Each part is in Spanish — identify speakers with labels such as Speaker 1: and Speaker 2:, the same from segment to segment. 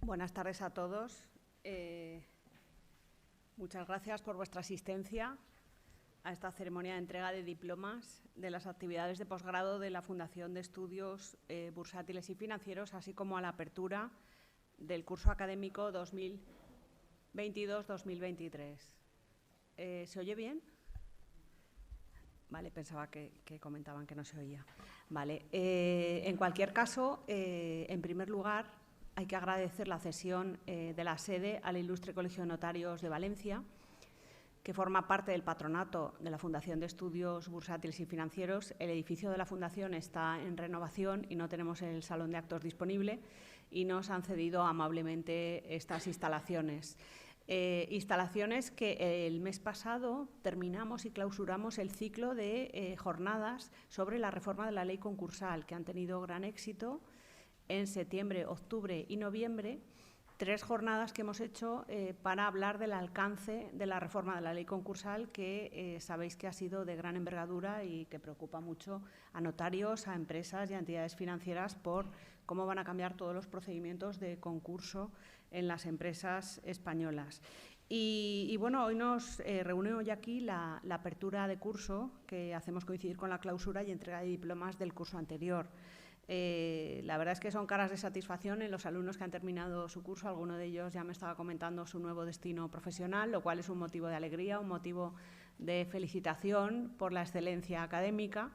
Speaker 1: Buenas tardes a todos. Muchas gracias por vuestra asistencia a esta ceremonia de entrega de diplomas de las actividades de posgrado de la Fundación de Estudios Bursátiles y Financieros, así como a la apertura del curso académico 2022-2023. ¿Se oye bien? Vale, pensaba que comentaban que no se oía. Vale, en cualquier caso, en primer lugar, hay que agradecer la cesión de la sede al Ilustre Colegio de Notarios de Valencia, que forma parte del patronato de la Fundación de Estudios Bursátiles y Financieros. El edificio de la Fundación está en renovación y no tenemos el salón de actos disponible y nos han cedido amablemente estas instalaciones. Instalaciones que el mes pasado terminamos y clausuramos el ciclo de jornadas sobre la reforma de la ley concursal, que han tenido gran éxito en septiembre, octubre y noviembre. 3 jornadas que hemos hecho para hablar del alcance de la reforma de la ley concursal, que sabéis que ha sido de gran envergadura y que preocupa mucho a notarios, a empresas y a entidades financieras por cómo van a cambiar todos los procedimientos de concurso en las empresas españolas. Y bueno, hoy nos reúne hoy aquí la apertura de curso, que hacemos coincidir con la clausura y entrega de diplomas del curso anterior. La verdad es que son caras de satisfacción en los alumnos que han terminado su curso. Alguno de ellos ya me estaba comentando su nuevo destino profesional, lo cual es un motivo de alegría, un motivo de felicitación por la excelencia académica,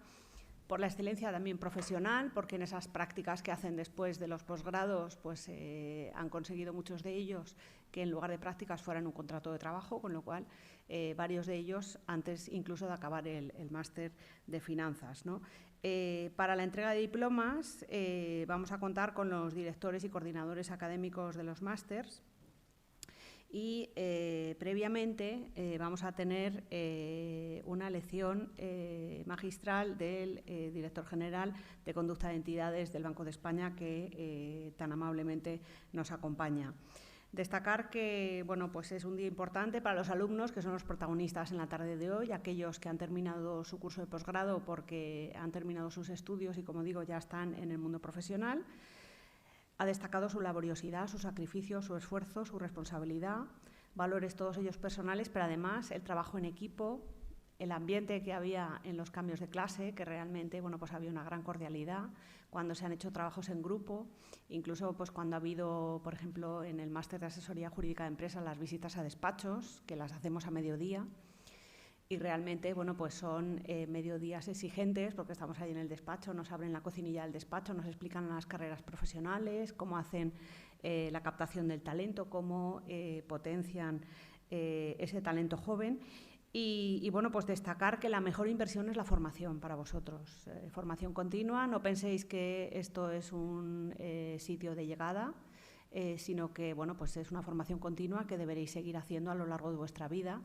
Speaker 1: por la excelencia también profesional, porque en esas prácticas que hacen después de los posgrados, pues han conseguido muchos de ellos que en lugar de prácticas fueran un contrato de trabajo, con lo cual varios de ellos antes incluso de acabar el máster de finanzas, ¿no? Para la entrega de diplomas vamos a contar con los directores y coordinadores académicos de los másters y previamente vamos a tener una lección magistral del director general de Conducta de Entidades del Banco de España, que tan amablemente nos acompaña. Destacar que bueno, pues es un día importante para los alumnos, que son los protagonistas en la tarde de hoy, aquellos que han terminado su curso de posgrado porque han terminado sus estudios y, como digo, ya están en el mundo profesional. Ha destacado su laboriosidad, su sacrificio, su esfuerzo, su responsabilidad, valores todos ellos personales, pero además el trabajo en equipo, el ambiente que había en los cambios de clase, que realmente bueno, pues había una gran cordialidad cuando se han hecho trabajos en grupo, incluso pues cuando ha habido, por ejemplo, en el máster de asesoría jurídica de empresas, las visitas a despachos, que las hacemos a mediodía, y realmente bueno, pues son mediodías exigentes, porque estamos ahí en el despacho, nos abren la cocinilla del despacho, nos explican las carreras profesionales, cómo hacen la captación del talento, cómo potencian ese talento joven. Y bueno, pues destacar que la mejor inversión es la formación para vosotros. Formación continua, no penséis que esto es un sitio de llegada, sino que bueno, pues es una formación continua que deberéis seguir haciendo a lo largo de vuestra vida,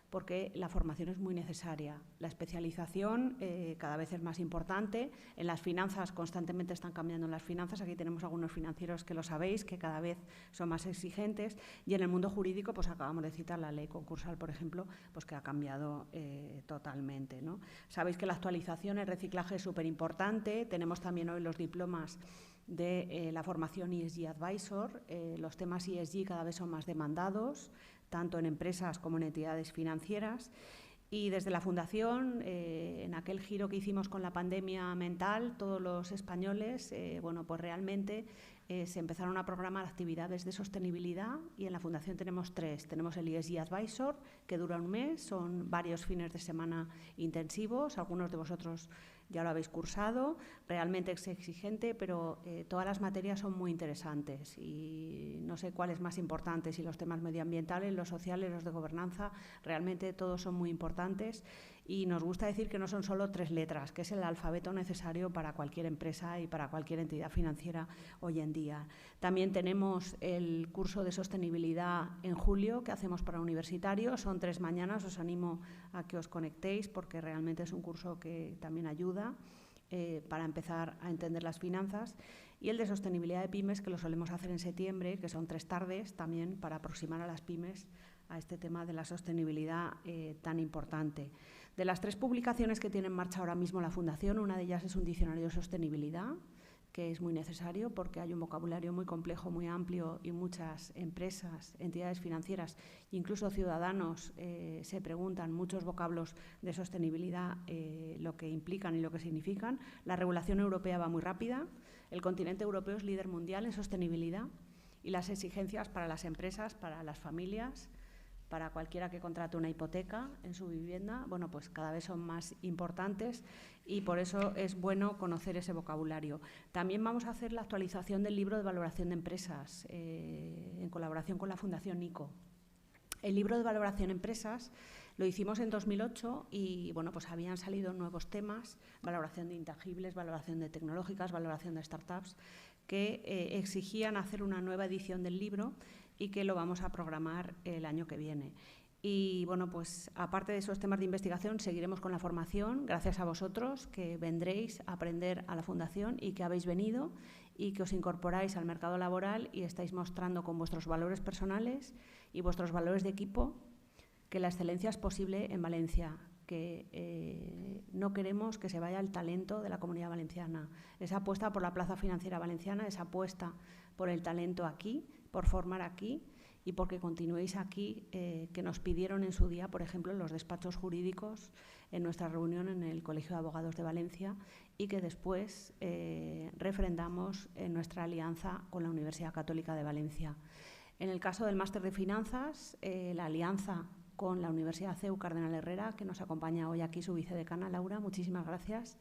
Speaker 1: porque la formación es muy necesaria. La especialización cada vez es más importante. En las finanzas constantemente están cambiando las finanzas. Aquí tenemos algunos financieros que lo sabéis, que cada vez son más exigentes. Y en el mundo jurídico, pues acabamos de citar la ley concursal, por ejemplo, pues que ha cambiado totalmente, ¿no? Sabéis que la actualización, el reciclaje es súper importante. Tenemos también hoy los diplomas de la formación ESG Advisor. Los temas ESG cada vez son más demandados, tanto en empresas como en entidades financieras. Y desde la Fundación, en aquel giro que hicimos con la pandemia mental, todos los españoles, bueno, pues realmente se empezaron a programar actividades de sostenibilidad, y en la Fundación tenemos 3. Tenemos el ESG Advisor, que dura un mes, son varios fines de semana intensivos, algunos de vosotros ya lo habéis cursado, realmente es exigente, pero todas las materias son muy interesantes y no sé cuál es más importante, si los temas medioambientales, los sociales, los de gobernanza, realmente todos son muy importantes, y nos gusta decir que no son solo 3 letras, que es el alfabeto necesario para cualquier empresa y para cualquier entidad financiera hoy en día. También tenemos el curso de sostenibilidad en julio que hacemos para universitarios, son 3 mañanas, os animo a que os conectéis porque realmente es un curso que también ayuda para empezar a entender las finanzas. Y el de sostenibilidad de pymes, que lo solemos hacer en septiembre, que son 3 tardes también para aproximar a las pymes a este tema de la sostenibilidad tan importante. De las 3 publicaciones que tiene en marcha ahora mismo la Fundación, una de ellas es un diccionario de sostenibilidad, que es muy necesario porque hay un vocabulario muy complejo, muy amplio y muchas empresas, entidades financieras, incluso ciudadanos se preguntan muchos vocablos de sostenibilidad, lo que implican y lo que significan. La regulación europea va muy rápida, el continente europeo es líder mundial en sostenibilidad y las exigencias para las empresas, para las familias, para cualquiera que contrate una hipoteca en su vivienda, bueno, pues cada vez son más importantes y por eso es bueno conocer ese vocabulario. También vamos a hacer la actualización del libro de valoración de empresas en colaboración con la Fundación Nico. El libro de valoración de empresas lo hicimos en 2008 y bueno, pues habían salido nuevos temas, valoración de intangibles, valoración de tecnológicas, valoración de startups, que exigían hacer una nueva edición del libro y que lo vamos a programar el año que viene. Y bueno, pues aparte de esos temas de investigación, seguiremos con la formación, gracias a vosotros que vendréis a aprender a la Fundación y que habéis venido y que os incorporáis al mercado laboral y estáis mostrando con vuestros valores personales y vuestros valores de equipo que la excelencia es posible en Valencia, que no queremos que se vaya el talento de la Comunidad Valenciana. Esa apuesta por la plaza financiera valenciana, esa apuesta por el talento aquí, por formar aquí y porque continuéis aquí, que nos pidieron en su día, por ejemplo, los despachos jurídicos en nuestra reunión en el Colegio de Abogados de Valencia y que después refrendamos en nuestra alianza con la Universidad Católica de Valencia. En el caso del máster de finanzas, la alianza con la Universidad CEU Cardenal Herrera, que nos acompaña hoy aquí su vicedecana, Laura, muchísimas gracias.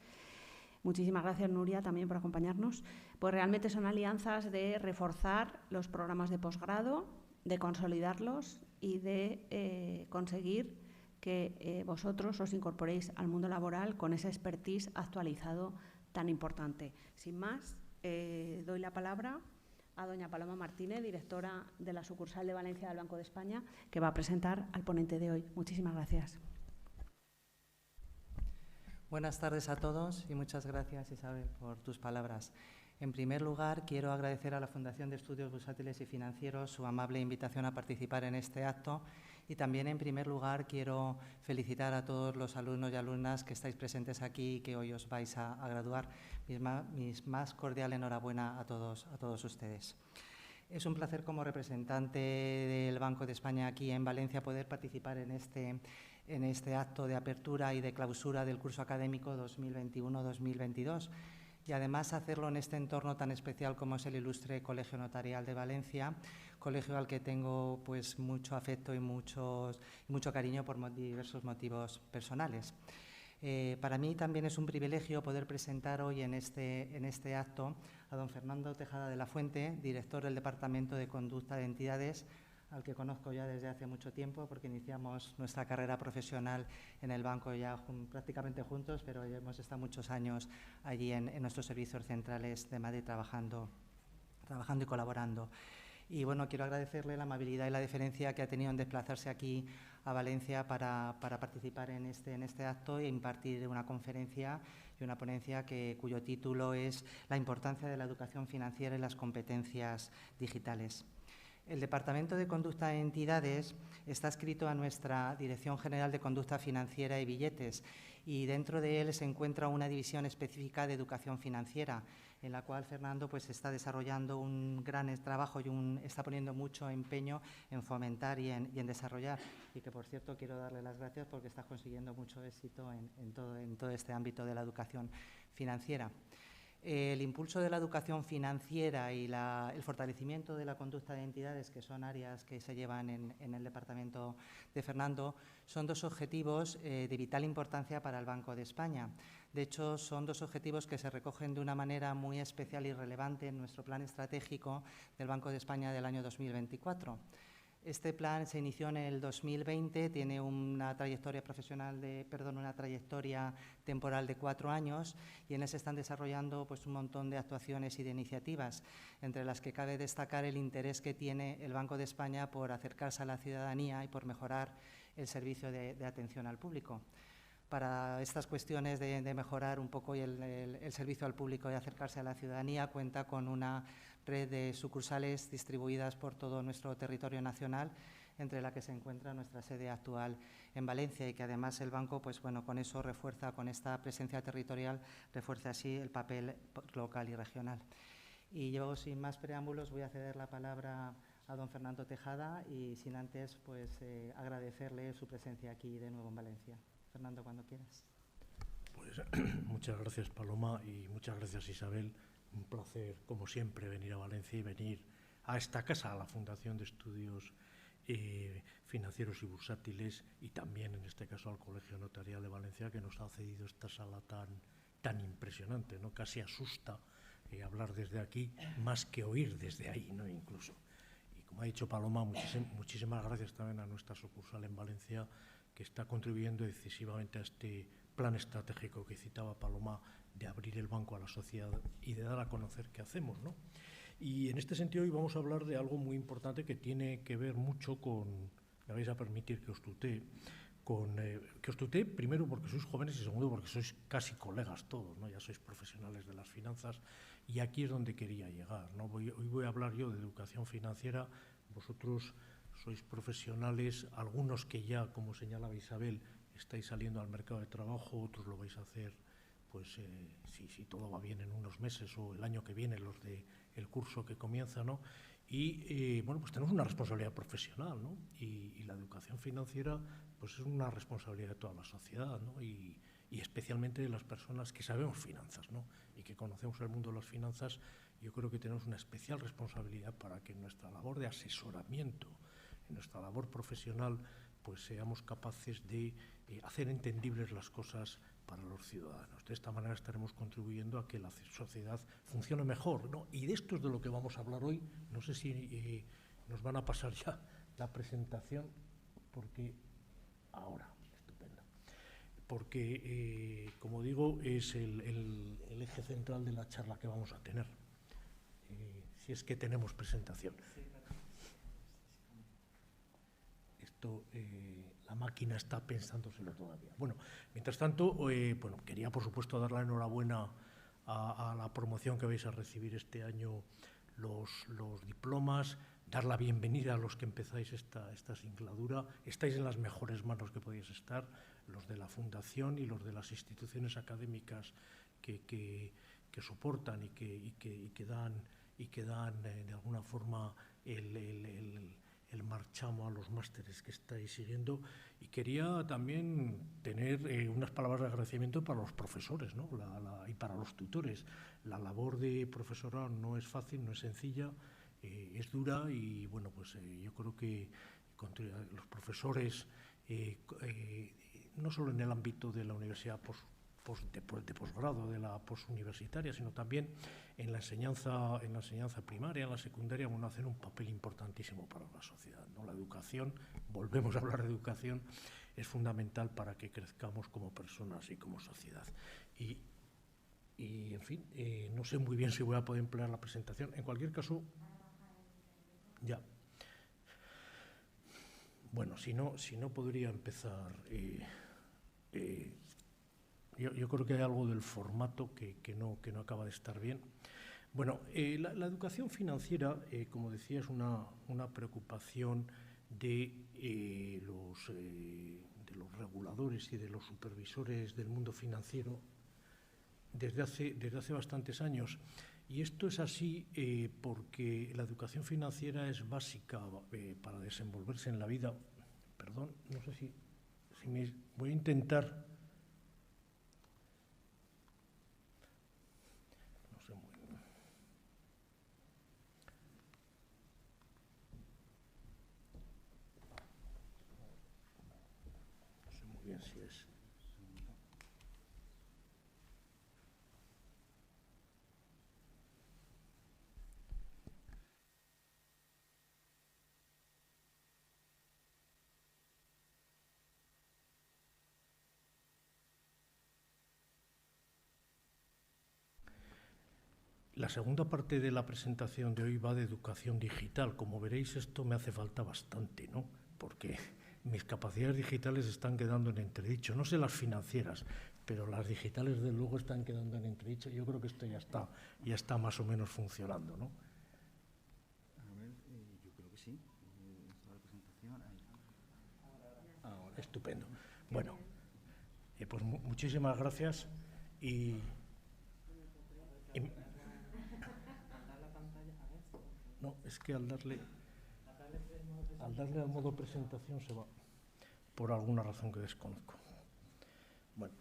Speaker 1: Muchísimas gracias, Nuria, también por acompañarnos. Pues realmente son alianzas de reforzar los programas de posgrado, de consolidarlos y de conseguir que vosotros os incorporéis al mundo laboral con ese expertise actualizado tan importante. Sin más, doy la palabra a doña Paloma Martínez, directora de la sucursal de Valencia del Banco de España, que va a presentar al ponente de hoy. Muchísimas gracias.
Speaker 2: Buenas tardes a todos y muchas gracias, Isabel, por tus palabras. En primer lugar, quiero agradecer a la Fundación de Estudios Bursátiles y Financieros su amable invitación a participar en este acto y también, en primer lugar, quiero felicitar a todos los alumnos y alumnas que estáis presentes aquí y que hoy os vais a graduar. Mis más cordial enhorabuena a todos ustedes. Es un placer como representante del Banco de España aquí en Valencia poder participar en este acto de apertura y de clausura del curso académico 2021-2022 y además hacerlo en este entorno tan especial como es el ilustre Colegio Notarial de Valencia, colegio al que tengo pues mucho afecto y mucho cariño por diversos motivos personales. Para mí también es un privilegio poder presentar hoy en este acto a don Fernando Tejada de la Fuente, director del Departamento de Conducta de Entidades, al que conozco ya desde hace mucho tiempo porque iniciamos nuestra carrera profesional en el banco ya prácticamente juntos, pero ya hemos estado muchos años allí en nuestros servicios centrales de Madrid trabajando y colaborando. Y bueno, quiero agradecerle la amabilidad y la deferencia que ha tenido en desplazarse aquí a Valencia para participar en este acto e impartir una conferencia y una ponencia cuyo título es La importancia de la educación financiera y las competencias digitales. El Departamento de Conducta de Entidades está adscrito a nuestra Dirección General de Conducta Financiera y Billetes y dentro de él se encuentra una división específica de educación financiera en la cual Fernando pues, está desarrollando un gran trabajo y está poniendo mucho empeño en fomentar y en desarrollar y que, por cierto, quiero darle las gracias porque está consiguiendo mucho éxito en todo este ámbito de la educación financiera. El impulso de la educación financiera y el fortalecimiento de la conducta de entidades, que son áreas que se llevan en el departamento de Fernando, son dos objetivos de vital importancia para el Banco de España. De hecho, son dos objetivos que se recogen de una manera muy especial y relevante en nuestro plan estratégico del Banco de España del año 2024. Este plan se inició en el 2020, tiene una trayectoria temporal de 4 años y en él se están desarrollando pues, un montón de actuaciones y de iniciativas, entre las que cabe destacar el interés que tiene el Banco de España por acercarse a la ciudadanía y por mejorar el servicio de atención al público. Para estas cuestiones de mejorar un poco el servicio al público y acercarse a la ciudadanía, cuenta con una red de sucursales distribuidas por todo nuestro territorio nacional, entre la que se encuentra nuestra sede actual en Valencia, y que además el banco, pues bueno, con eso refuerza, con esta presencia territorial, refuerza así el papel local y regional. Y yo, sin más preámbulos, voy a ceder la palabra a don Fernando Tejada y sin antes pues agradecerle su presencia aquí de nuevo en Valencia. Fernando, cuando quieras.
Speaker 3: Pues muchas gracias, Paloma, y muchas gracias, Isabel. Un placer, como siempre, venir a Valencia y venir a esta casa, a la Fundación de Estudios Financieros y Bursátiles, y también, en este caso, al Colegio Notarial de Valencia, que nos ha cedido esta sala tan impresionante, ¿no? Casi asusta hablar desde aquí, más que oír desde ahí, ¿no? Incluso. Y como ha dicho Paloma, muchísimas gracias también a nuestra sucursal en Valencia, que está contribuyendo decisivamente a este plan estratégico que citaba Paloma, de abrir el banco a la sociedad y de dar a conocer qué hacemos, ¿no? Y en este sentido hoy vamos a hablar de algo muy importante que tiene que ver mucho con, me vais a permitir que os tutee, primero porque sois jóvenes y segundo porque sois casi colegas todos, ¿no? Ya sois profesionales de las finanzas, y aquí es donde quería llegar, ¿no? Hoy voy a hablar yo de educación financiera. Vosotros sois profesionales, algunos que ya, como señalaba Isabel, estáis saliendo al mercado de trabajo, otros lo vais a hacer, pues si todo va bien, en unos meses o el año que viene, los del curso que comienza, ¿no? Y bueno, pues tenemos una responsabilidad profesional, ¿no? Y la educación financiera pues es una responsabilidad de toda la sociedad, ¿no? Y especialmente de las personas que sabemos finanzas, ¿no? Y que conocemos el mundo de las finanzas. Yo creo que tenemos una especial responsabilidad para que en nuestra labor de asesoramiento, en nuestra labor profesional, pues seamos capaces de hacer entendibles las cosas para los ciudadanos. De esta manera estaremos contribuyendo a que la sociedad funcione mejor, ¿no? Y de esto es de lo que vamos a hablar hoy. No sé si nos van a pasar ya la presentación, porque ahora, estupendo. Porque, como digo, es el eje central de la charla que vamos a tener. Si es que tenemos presentación. Esto, la máquina está pensándoselo todavía. Bueno, mientras tanto, bueno, quería por supuesto dar la enhorabuena a la promoción que vais a recibir este año, los diplomas, dar la bienvenida a los que empezáis esta singladura. Estáis en las mejores manos que podéis estar, los de la Fundación y los de las instituciones académicas que soportan y que dan de alguna forma el marchamo a los másteres que estáis siguiendo. Y quería también tener unas palabras de agradecimiento para los profesores, ¿no? Y para los tutores. La labor de profesorado no es fácil, no es sencilla, es dura, y bueno, pues yo creo que los profesores, no solo en el ámbito de la universidad de posgrado, de la posuniversitaria, sino también en la enseñanza primaria, en la secundaria, bueno, hacen un papel importantísimo para la sociedad, ¿no? La educación, volvemos a hablar de educación, es fundamental para que crezcamos como personas y como sociedad. Y en fin, no sé muy bien si voy a poder emplear la presentación. En cualquier caso, ya. Bueno, si no podría empezar. Yo creo que hay algo del formato que no acaba de estar bien. Bueno, la educación financiera, como decía, es una preocupación de los reguladores y de los supervisores del mundo financiero desde hace bastantes años. Y esto es así porque la educación financiera es básica para desenvolverse en la vida. Perdón, no sé si me voy a intentar. No sé muy bien si es. La segunda parte de la presentación de hoy va de educación digital. Como veréis, esto me hace falta bastante, ¿no? Porque mis capacidades digitales están quedando en entredicho. No sé las financieras, pero las digitales, desde luego, están quedando en entredicho. Yo creo que esto ya está más o menos funcionando, ¿no?
Speaker 4: A ver, yo creo que sí. Esta la presentación. Ahí.
Speaker 3: Estupendo. Bueno, pues muchísimas gracias y no, es que al darle al modo presentación se va, por alguna razón que desconozco. Bueno.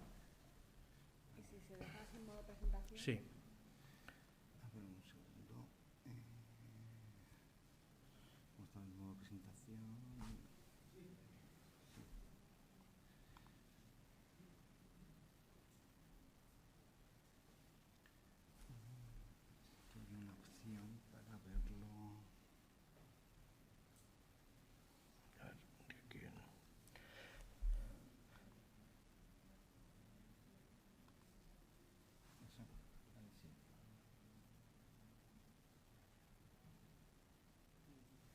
Speaker 1: ¿Y si se deja en modo presentación?
Speaker 3: Sí.
Speaker 4: A ver, un segundo. ¿Cómo está el modo presentación? Sí. Aquí hay una opción para verlo.
Speaker 3: A ver, aquí.
Speaker 4: Eso, ahí sí.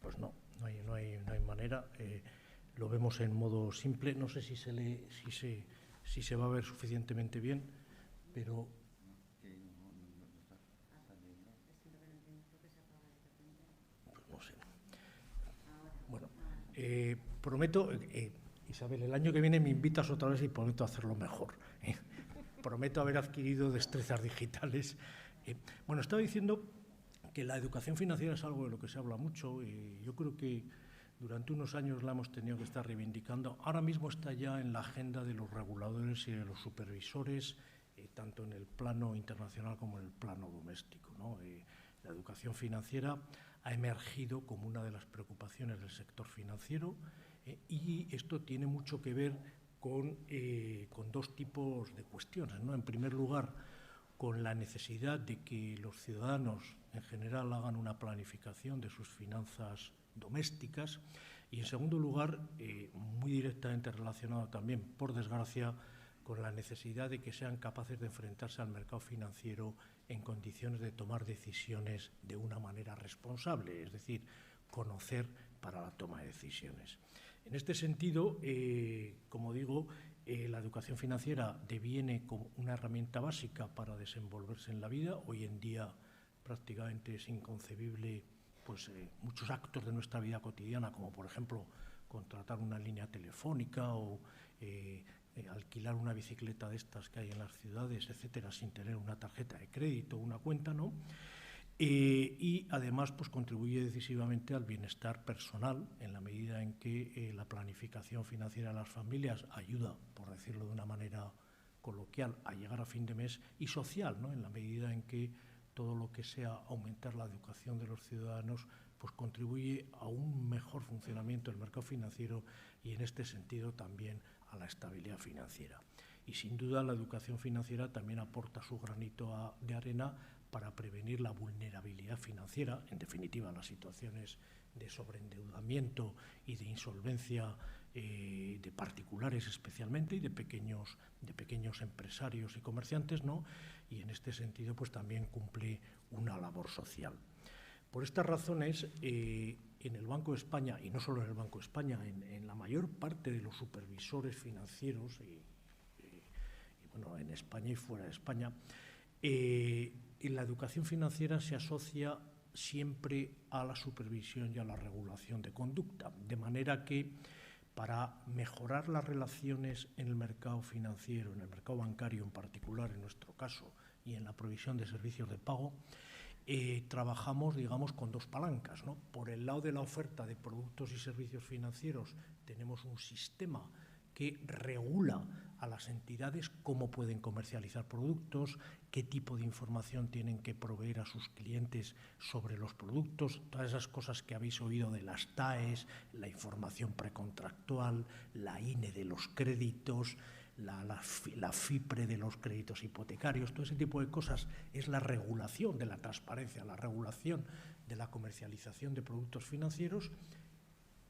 Speaker 3: Pues no hay manera. Lo vemos en modo simple. No sé si se va a ver suficientemente bien, pero pues no sé. Bueno, prometo, Isabel, el año que viene me invitas otra vez y prometo hacerlo mejor. Prometo haber adquirido destrezas digitales. Bueno, estaba diciendo que la educación financiera es algo de lo que se habla mucho y yo creo que durante unos años la hemos tenido que estar reivindicando. Ahora mismo está ya en la agenda de los reguladores y de los supervisores, tanto en el plano internacional como en el plano doméstico, ¿no? La educación financiera ha emergido como una de las preocupaciones del sector financiero y esto tiene mucho que ver con dos tipos de cuestiones, ¿no? En primer lugar, con la necesidad de que los ciudadanos en general hagan una planificación de sus finanzas domésticas y, en segundo lugar, muy directamente relacionado también, por desgracia, con la necesidad de que sean capaces de enfrentarse al mercado financiero en condiciones de tomar decisiones de una manera responsable, es decir, conocer para la toma de decisiones. En este sentido, como digo, la educación financiera deviene como una herramienta básica para desenvolverse en la vida. Hoy en día prácticamente es inconcebible muchos actos de nuestra vida cotidiana, como por ejemplo contratar una línea telefónica o alquilar una bicicleta de estas que hay en las ciudades, etcétera, sin tener una tarjeta de crédito o una cuenta, ¿no? Y además contribuye decisivamente al bienestar personal en la medida en que la planificación financiera de las familias ayuda, por decirlo de una manera coloquial, a llegar a fin de mes, y social, ¿no? En la medida en que todo lo que sea aumentar la educación de los ciudadanos contribuye a un mejor funcionamiento del mercado financiero y, en este sentido, también a la estabilidad financiera. Y sin duda la educación financiera también aporta su granito de arena para prevenir la vulnerabilidad financiera, en definitiva las situaciones de sobreendeudamiento y de insolvencia de particulares especialmente y de pequeños empresarios y comerciantes, ¿no? Y en este sentido también cumple una labor social. Por estas razones, en el Banco de España, y no solo en el Banco de España, en la mayor parte de los supervisores financieros, en España y fuera de España, la educación financiera se asocia siempre a la supervisión y a la regulación de conducta, de manera que para mejorar las relaciones en el mercado financiero, en el mercado bancario en particular, en nuestro caso, y en la provisión de servicios de pago, trabajamos, digamos, con dos palancas, ¿no? Por el lado de la oferta de productos y servicios financieros tenemos un sistema que regula a las entidades cómo pueden comercializar productos, qué tipo de información tienen que proveer a sus clientes sobre los productos, todas esas cosas que habéis oído de las TAEs, la información precontractual, la INE de los créditos, la FIPRE de los créditos hipotecarios, todo ese tipo de cosas es la regulación de la transparencia, la regulación de la comercialización de productos financieros.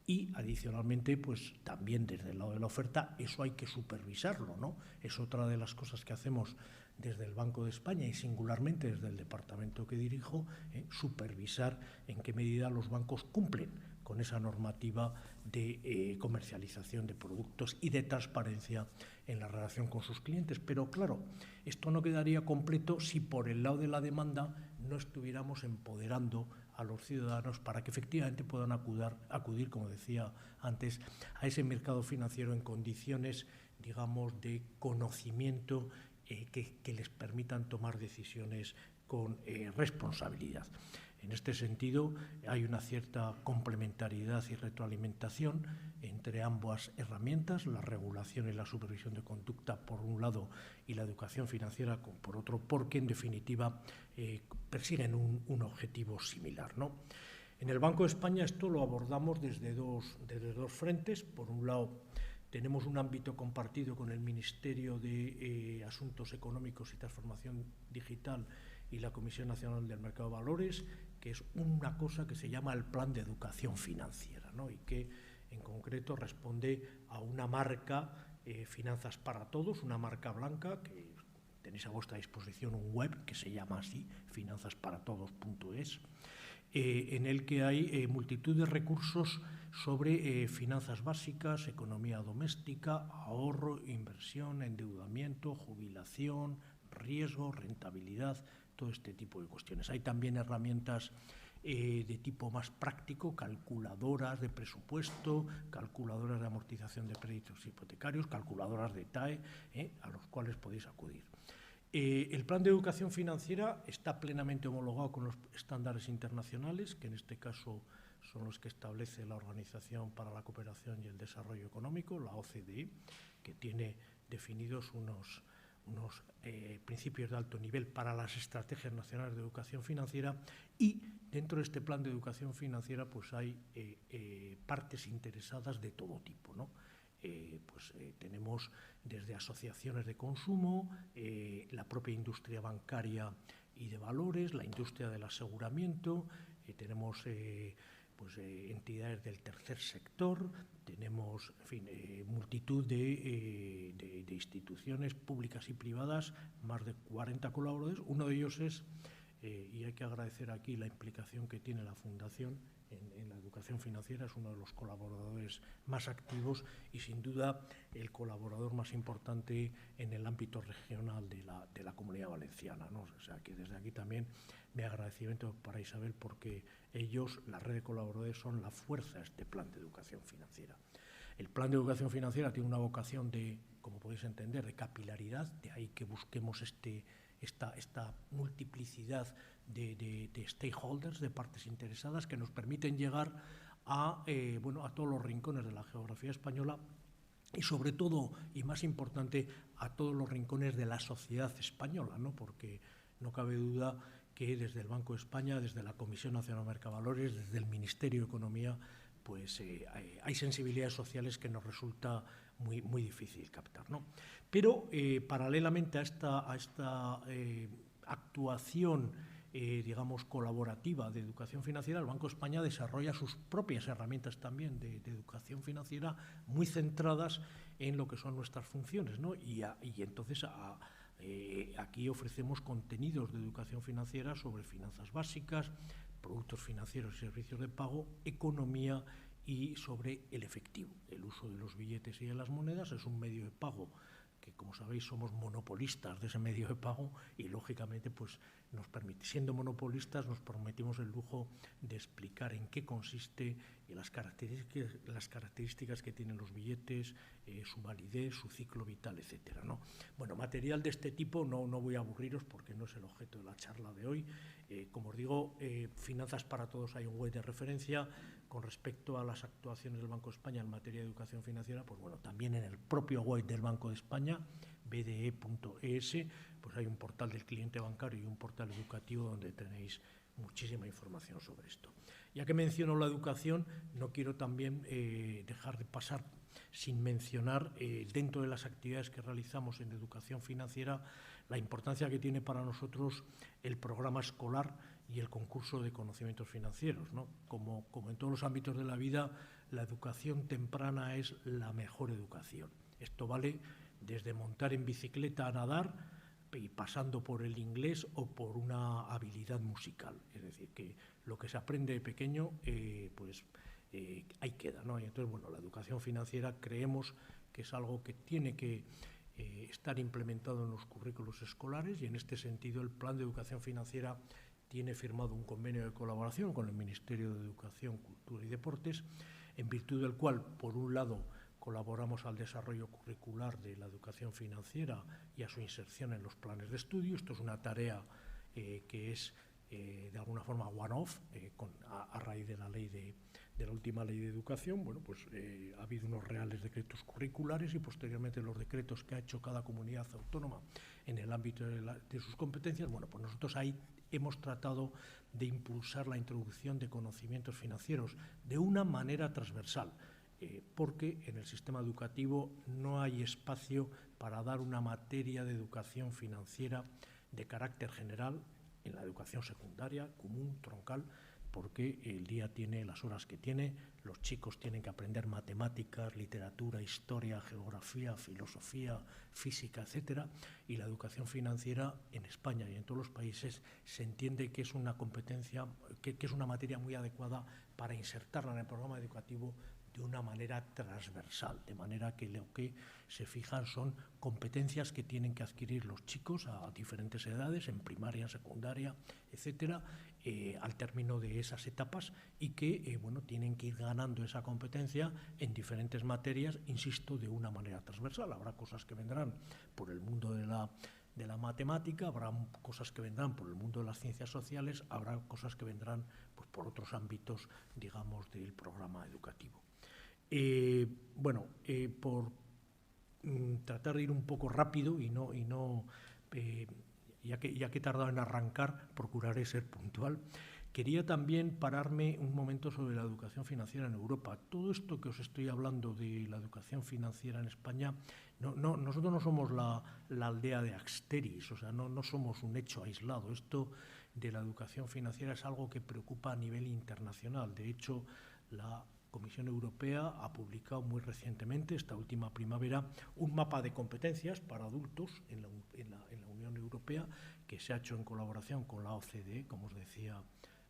Speaker 3: Y, adicionalmente, también desde el lado de la oferta, eso hay que supervisarlo, ¿no? Es otra de las cosas que hacemos desde el Banco de España y singularmente desde el departamento que dirijo, supervisar en qué medida los bancos cumplen con esa normativa de comercialización de productos y de transparencia en la relación con sus clientes. Pero, claro, esto no quedaría completo si por el lado de la demanda no estuviéramos empoderando a los ciudadanos para que efectivamente puedan acudir, como decía antes, a ese mercado financiero en condiciones, digamos, de conocimiento que les permitan tomar decisiones con responsabilidad. En este sentido, hay una cierta complementariedad y retroalimentación entre ambas herramientas, la regulación y la supervisión de conducta por un lado y la educación financiera por otro, porque en definitiva persiguen un objetivo similar, ¿no? En el Banco de España esto lo abordamos desde dos frentes. Por un lado, tenemos un ámbito compartido con el Ministerio de Asuntos Económicos y Transformación Digital y la Comisión Nacional del Mercado de Valores, que es una cosa que se llama el Plan de Educación Financiera, ¿no? Y que en concreto responde a una marca, Finanzas para Todos, una marca blanca, que tenéis a vuestra disposición un web que se llama así, finanzasparatodos.es, en el que hay multitud de recursos sobre finanzas básicas, economía doméstica, ahorro, inversión, endeudamiento, jubilación, riesgo, rentabilidad, todo este tipo de cuestiones. Hay también herramientas de tipo más práctico, calculadoras de presupuesto, calculadoras de amortización de créditos hipotecarios, calculadoras de TAE, a los cuales podéis acudir. El plan de educación financiera está plenamente homologado con los estándares internacionales, que en este caso son los que establece la Organización para la Cooperación y el Desarrollo Económico, la OCDE, que tiene definidos unos principios de alto nivel para las estrategias nacionales de educación financiera, y dentro de este plan de educación financiera pues hay partes interesadas de todo tipo, ¿no? Tenemos desde asociaciones de consumo, la propia industria bancaria y de valores, la industria del aseguramiento, tenemos entidades del tercer sector, tenemos, en fin, multitud de instituciones públicas y privadas, más de 40 colaboradores. Uno de ellos es, y hay que agradecer aquí la implicación que tiene la Fundación en la educación financiera, es uno de los colaboradores más activos y sin duda el colaborador más importante en el ámbito regional de la Comunidad Valenciana, ¿no? O sea que desde aquí también mi agradecimiento para Isabel, porque ellos, la red de colaboradores, son la fuerza de este plan de educación financiera. El plan de educación financiera tiene una vocación de, como podéis entender, de capilaridad, de ahí que busquemos esta multiplicidad de stakeholders, de partes interesadas, que nos permiten llegar a todos los rincones de la geografía española y sobre todo, y más importante, a todos los rincones de la sociedad española, ¿no? Porque no cabe duda que desde el Banco de España, desde la Comisión Nacional de Mercado de Valores, desde el Ministerio de Economía, pues hay sensibilidades sociales que nos resulta muy difícil captar, ¿no? Pero paralelamente a esta actuación, digamos, colaborativa de educación financiera, el Banco de España desarrolla sus propias herramientas también de educación financiera muy centradas en lo que son nuestras funciones, ¿no? Y entonces aquí ofrecemos contenidos de educación financiera sobre finanzas básicas, productos financieros y servicios de pago, economía y sobre el efectivo. El uso de los billetes y de las monedas es un medio de pago que, como sabéis, somos monopolistas de ese medio de pago y, lógicamente, pues siendo monopolistas, nos permitimos el lujo de explicar en qué consiste y las características que tienen los billetes, su validez, su ciclo vital, etcétera, ¿no? Bueno, material de este tipo no voy a aburriros porque no es el objeto de la charla de hoy. Como os digo, Finanzas para Todos hay un web de referencia. Con respecto a las actuaciones del Banco de España en materia de educación financiera, pues bueno, también en el propio web del Banco de España, bde.es, pues hay un portal del cliente bancario y un portal educativo donde tenéis muchísima información sobre esto. Ya que menciono la educación, no quiero también dejar de pasar sin mencionar, dentro de las actividades que realizamos en educación financiera, la importancia que tiene para nosotros el programa escolar y el concurso de conocimientos financieros, ¿no? Como en todos los ámbitos de la vida, la educación temprana es la mejor educación. Esto vale desde montar en bicicleta a nadar y pasando por el inglés o por una habilidad musical. Es decir, que lo que se aprende de pequeño, ahí queda, ¿no? Y entonces, bueno, la educación financiera creemos que es algo que tiene que estar implementado en los currículos escolares, y en este sentido el plan de educación financiera tiene firmado un convenio de colaboración con el Ministerio de Educación, Cultura y Deportes, en virtud del cual, por un lado, colaboramos al desarrollo curricular de la educación financiera y a su inserción en los planes de estudio. Esto es una tarea que es, de alguna forma, one-off, a raíz de la ley de la última ley de educación. Bueno, pues ha habido unos reales decretos curriculares y posteriormente los decretos que ha hecho cada comunidad autónoma en el ámbito de sus competencias. Bueno, pues nosotros ahí hemos tratado de impulsar la introducción de conocimientos financieros de una manera transversal, porque en el sistema educativo no hay espacio para dar una materia de educación financiera de carácter general en la educación secundaria, común, troncal, porque el día tiene las horas que tiene, los chicos tienen que aprender matemáticas, literatura, historia, geografía, filosofía, física, etcétera, y la educación financiera en España y en todos los países se entiende que es una competencia, que es una materia muy adecuada para insertarla en el programa educativo de una manera transversal, de manera que lo que se fijan son competencias que tienen que adquirir los chicos a diferentes edades, en primaria, secundaria, etcétera, al término de esas etapas, y que bueno, tienen que ir ganando esa competencia en diferentes materias, insisto, de una manera transversal. Habrá cosas que vendrán por el mundo de la matemática, habrá cosas que vendrán por el mundo de las ciencias sociales, habrá cosas que vendrán pues, por otros ámbitos, digamos, del programa educativo. Bueno, por tratar de ir un poco rápido y no ya que he tardado en arrancar, procuraré ser puntual. Quería también pararme un momento sobre la educación financiera en Europa. Todo esto que os estoy hablando de la educación financiera en España, nosotros no somos la aldea de Asteris, o sea, no somos un hecho aislado. Esto de la educación financiera es algo que preocupa a nivel internacional. De hecho, la Comisión Europea ha publicado muy recientemente, esta última primavera, un mapa de competencias para adultos en la Unión Europea que se ha hecho en colaboración con la OCDE. Como os decía,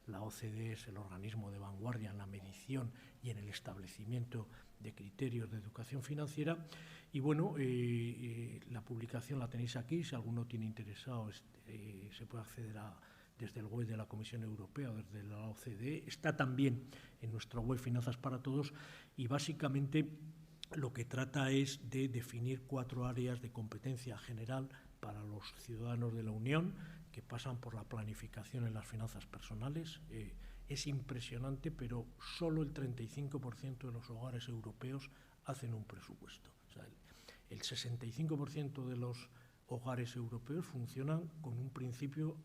Speaker 3: la OCDE es el organismo de vanguardia en la medición y en el establecimiento de criterios de educación financiera. Y bueno, la publicación la tenéis aquí, si alguno tiene interesado se puede acceder desde el web de la Comisión Europea o desde la OCDE. Está también en nuestra web Finanzas para Todos, y básicamente lo que trata es de definir 4 áreas de competencia general para los ciudadanos de la Unión, que pasan por la planificación en las finanzas personales. Es impresionante, pero solo el 35% de los hogares europeos hacen un presupuesto. O sea, el 65% de los hogares europeos funcionan con un principio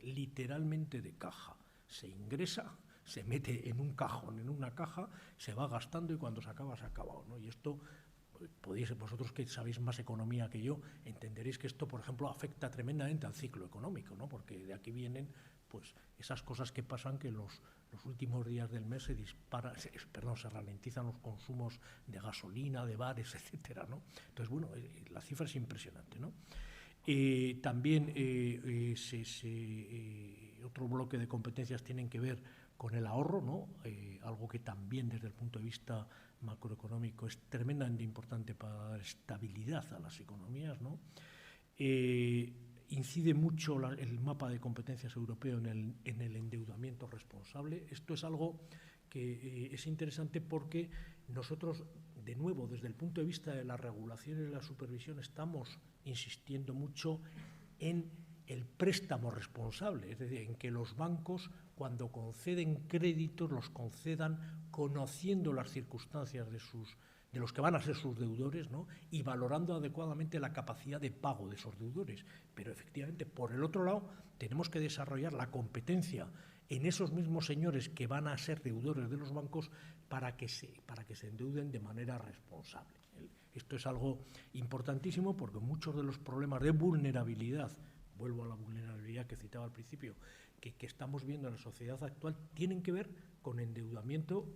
Speaker 3: literalmente de caja. Se ingresa, se mete en un cajón, en una caja, se va gastando y cuando se acaba, se ha acabado, ¿no? Y esto, podéis, vosotros que sabéis más economía que yo, entenderéis que esto, por ejemplo, afecta tremendamente al ciclo económico, ¿no? Porque de aquí vienen pues esas cosas que pasan, que los últimos días del mes se ralentizan los consumos de gasolina, de bares, etcétera, ¿no? Entonces, bueno, la cifra es impresionante, ¿no? También otro bloque de competencias tienen que ver con el ahorro, ¿no? Algo que también desde el punto de vista macroeconómico es tremendamente importante para dar estabilidad a las economías, ¿no? Incide mucho el mapa de competencias europeo en el endeudamiento responsable. Esto es algo que es interesante porque nosotros, de nuevo, desde el punto de vista de la regulación y de la supervisión, estamos insistiendo mucho en el préstamo responsable, es decir, en que los bancos, cuando conceden créditos, los concedan conociendo las circunstancias de los que van a ser sus deudores, ¿no? Y valorando adecuadamente la capacidad de pago de esos deudores. Pero efectivamente, por el otro lado, tenemos que desarrollar la competencia en esos mismos señores que van a ser deudores de los bancos para que se endeuden de manera responsable. Esto es algo importantísimo porque muchos de los problemas de vulnerabilidad, vuelvo a la vulnerabilidad que citaba al principio, que estamos viendo en la sociedad actual, tienen que ver con endeudamiento,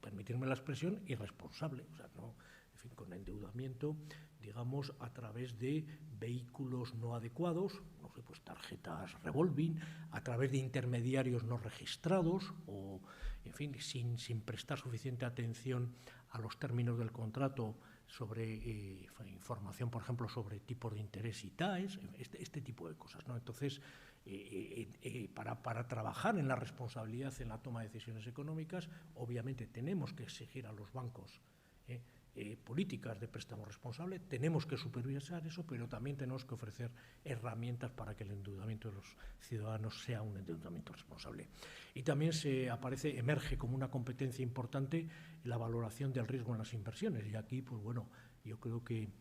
Speaker 3: permitirme la expresión, irresponsable. O sea, no, en fin, con endeudamiento, digamos, a través de vehículos no adecuados, no sé, pues tarjetas revolving, a través de intermediarios no registrados o, en fin, sin prestar suficiente atención a los términos del contrato información, por ejemplo, sobre tipos de interés y TAEs, este tipo de cosas, ¿no? Entonces, para trabajar en la responsabilidad en la toma de decisiones económicas, obviamente tenemos que exigir a los bancos políticas de préstamo responsable, tenemos que supervisar eso, pero también tenemos que ofrecer herramientas para que el endeudamiento de los ciudadanos sea un endeudamiento responsable. Y también emerge como una competencia importante la valoración del riesgo en las inversiones. Y aquí, pues bueno, yo creo que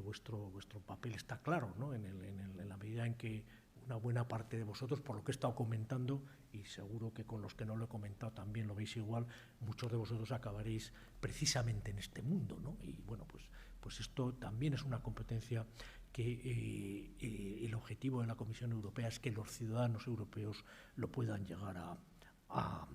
Speaker 3: vuestro papel está claro, ¿no? En la medida en que una buena parte de vosotros, por lo que he estado comentando, y seguro que con los que no lo he comentado también lo veis igual, muchos de vosotros acabaréis precisamente en este mundo, ¿no? Y bueno, pues esto también es una competencia que el objetivo de la Comisión Europea es que los ciudadanos europeos lo puedan llegar a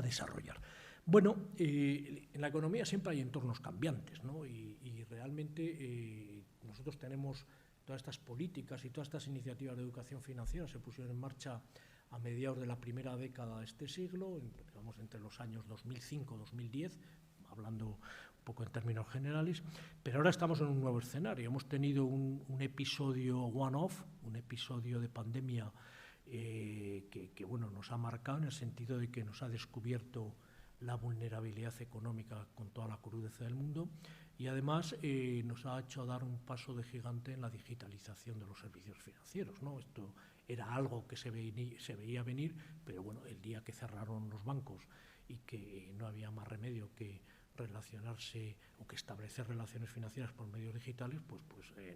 Speaker 3: desarrollar. Bueno, en la economía siempre hay entornos cambiantes, ¿no? Y realmente nosotros tenemos todas estas políticas y todas estas iniciativas de educación financiera se pusieron en marcha a mediados de la primera década de este siglo, digamos entre los años 2005-2010, hablando un poco en términos generales, pero ahora estamos en un nuevo escenario. Hemos tenido un episodio one-off, un episodio de pandemia que bueno, nos ha marcado en el sentido de que nos ha descubierto la vulnerabilidad económica con toda la crudeza del mundo y además nos ha hecho dar un paso de gigante en la digitalización de los servicios financieros, ¿no? Esto era algo que se veía venir, pero bueno, el día que cerraron los bancos y que no había más remedio que relacionarse o que establecer relaciones financieras por medios digitales, pues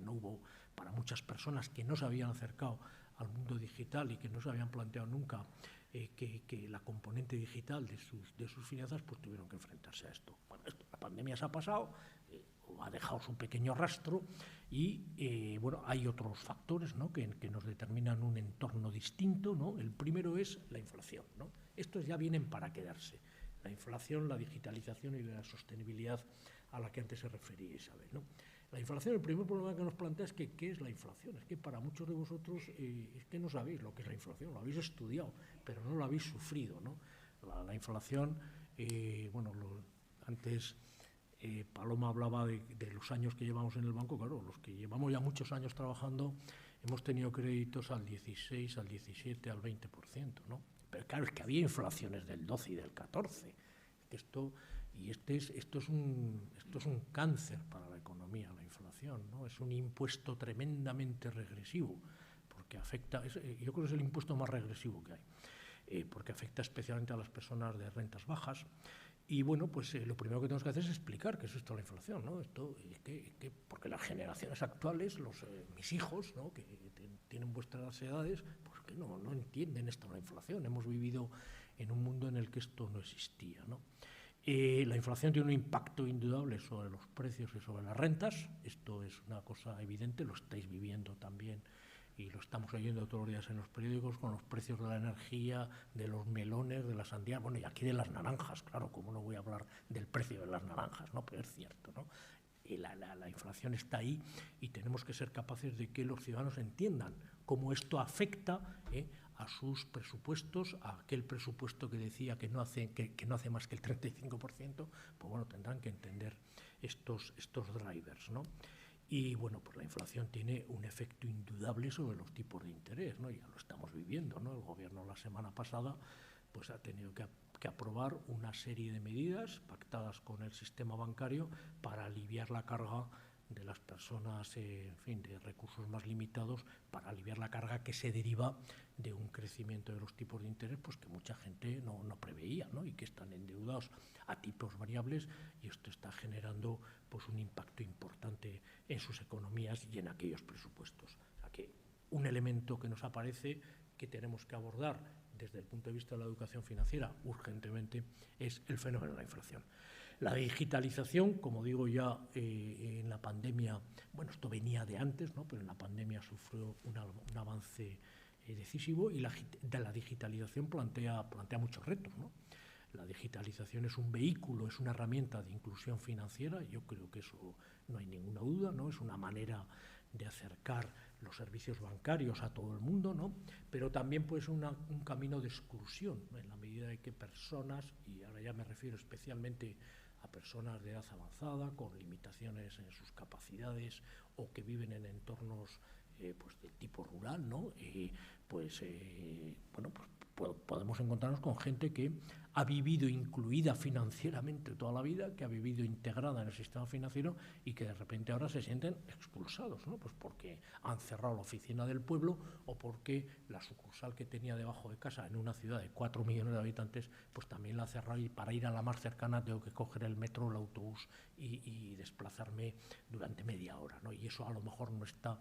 Speaker 3: no hubo, para muchas personas que no se habían acercado al mundo digital y que no se habían planteado nunca que la componente digital de sus finanzas, pues tuvieron que enfrentarse a esto. Bueno, la pandemia se ha pasado, ha dejado su pequeño rastro y bueno, hay otros factores, ¿no? que nos determinan un entorno distinto, ¿no? El primero es la inflación, ¿no? Estos ya vienen para quedarse. La inflación, la digitalización y la sostenibilidad a la que antes se refería Isabel, ¿no? La inflación, el primer problema que nos plantea es que ¿qué es la inflación? Es que para muchos de vosotros es que no sabéis lo que es la inflación, lo habéis estudiado, pero no lo habéis sufrido, ¿no? La inflación, bueno, antes Paloma hablaba de los años que llevamos en el banco. Claro, los que llevamos ya muchos años trabajando hemos tenido créditos al 16, al 17, al 20%, ¿no? Pero claro, es que había inflaciones del 12 y del 14. Esto es un cáncer para la economía, la inflación, ¿no? Es un impuesto tremendamente regresivo, porque afecta, yo creo que es el impuesto más regresivo que hay, porque afecta especialmente a las personas de rentas bajas. Y bueno, pues lo primero que tenemos que hacer es explicar qué es esto de la inflación, ¿no? Esto es que porque las generaciones actuales, mis hijos, ¿no? que tienen vuestras edades, pues que no entienden esto de la inflación. Hemos vivido en un mundo en el que esto no existía, ¿no? La inflación tiene un impacto indudable sobre los precios y sobre las rentas. Esto es una cosa evidente, lo estáis viviendo también y lo estamos oyendo todos los días en los periódicos con los precios de la energía, de los melones, de las sandías, bueno, y aquí de las naranjas, claro, como no voy a hablar del precio de las naranjas, ¿no? Pero es cierto, ¿no? Y la inflación está ahí y tenemos que ser capaces de que los ciudadanos entiendan cómo esto afecta a sus presupuestos, a aquel presupuesto que decía que no hace más que el 35%, pues bueno, tendrán que entender estos drivers, ¿no? Y bueno, pues la inflación tiene un efecto indudable sobre los tipos de interés, ¿no? Ya lo estamos viviendo, ¿no? El gobierno la semana pasada pues ha tenido que aprobar una serie de medidas pactadas con el sistema bancario para aliviar la carga de las personas, en fin, de recursos más limitados, para aliviar la carga que se deriva de un crecimiento de los tipos de interés pues que mucha gente no preveía, ¿no? Y que están endeudados a tipos variables y esto está generando pues un impacto importante en sus economías y en aquellos presupuestos. O sea que un elemento que nos aparece que tenemos que abordar desde el punto de vista de la educación financiera urgentemente es el fenómeno de la inflación. La digitalización, como digo ya, en la pandemia, bueno, esto venía de antes, ¿no? Pero en la pandemia sufrió un avance decisivo y la digitalización plantea muchos retos, ¿no? La digitalización es un vehículo, es una herramienta de inclusión financiera, yo creo que eso no hay ninguna duda, ¿no? Es una manera de acercar los servicios bancarios a todo el mundo, ¿no? Pero también puede ser un camino de exclusión, ¿no? En la medida de que personas, y ahora ya me refiero especialmente a personas de edad avanzada, con limitaciones en sus capacidades o que viven en entornos pues de tipo rural, ¿no? Bueno, pues podemos encontrarnos con gente que ha vivido incluida financieramente toda la vida, que ha vivido integrada en el sistema financiero y que de repente ahora se sienten expulsados, ¿no? Pues porque han cerrado la oficina del pueblo o porque la sucursal que tenía debajo de casa en una ciudad de 4 millones de habitantes, pues también la ha cerrado, y para ir a la más cercana tengo que coger el metro o el autobús y desplazarme durante media hora, ¿no? Y eso a lo mejor no está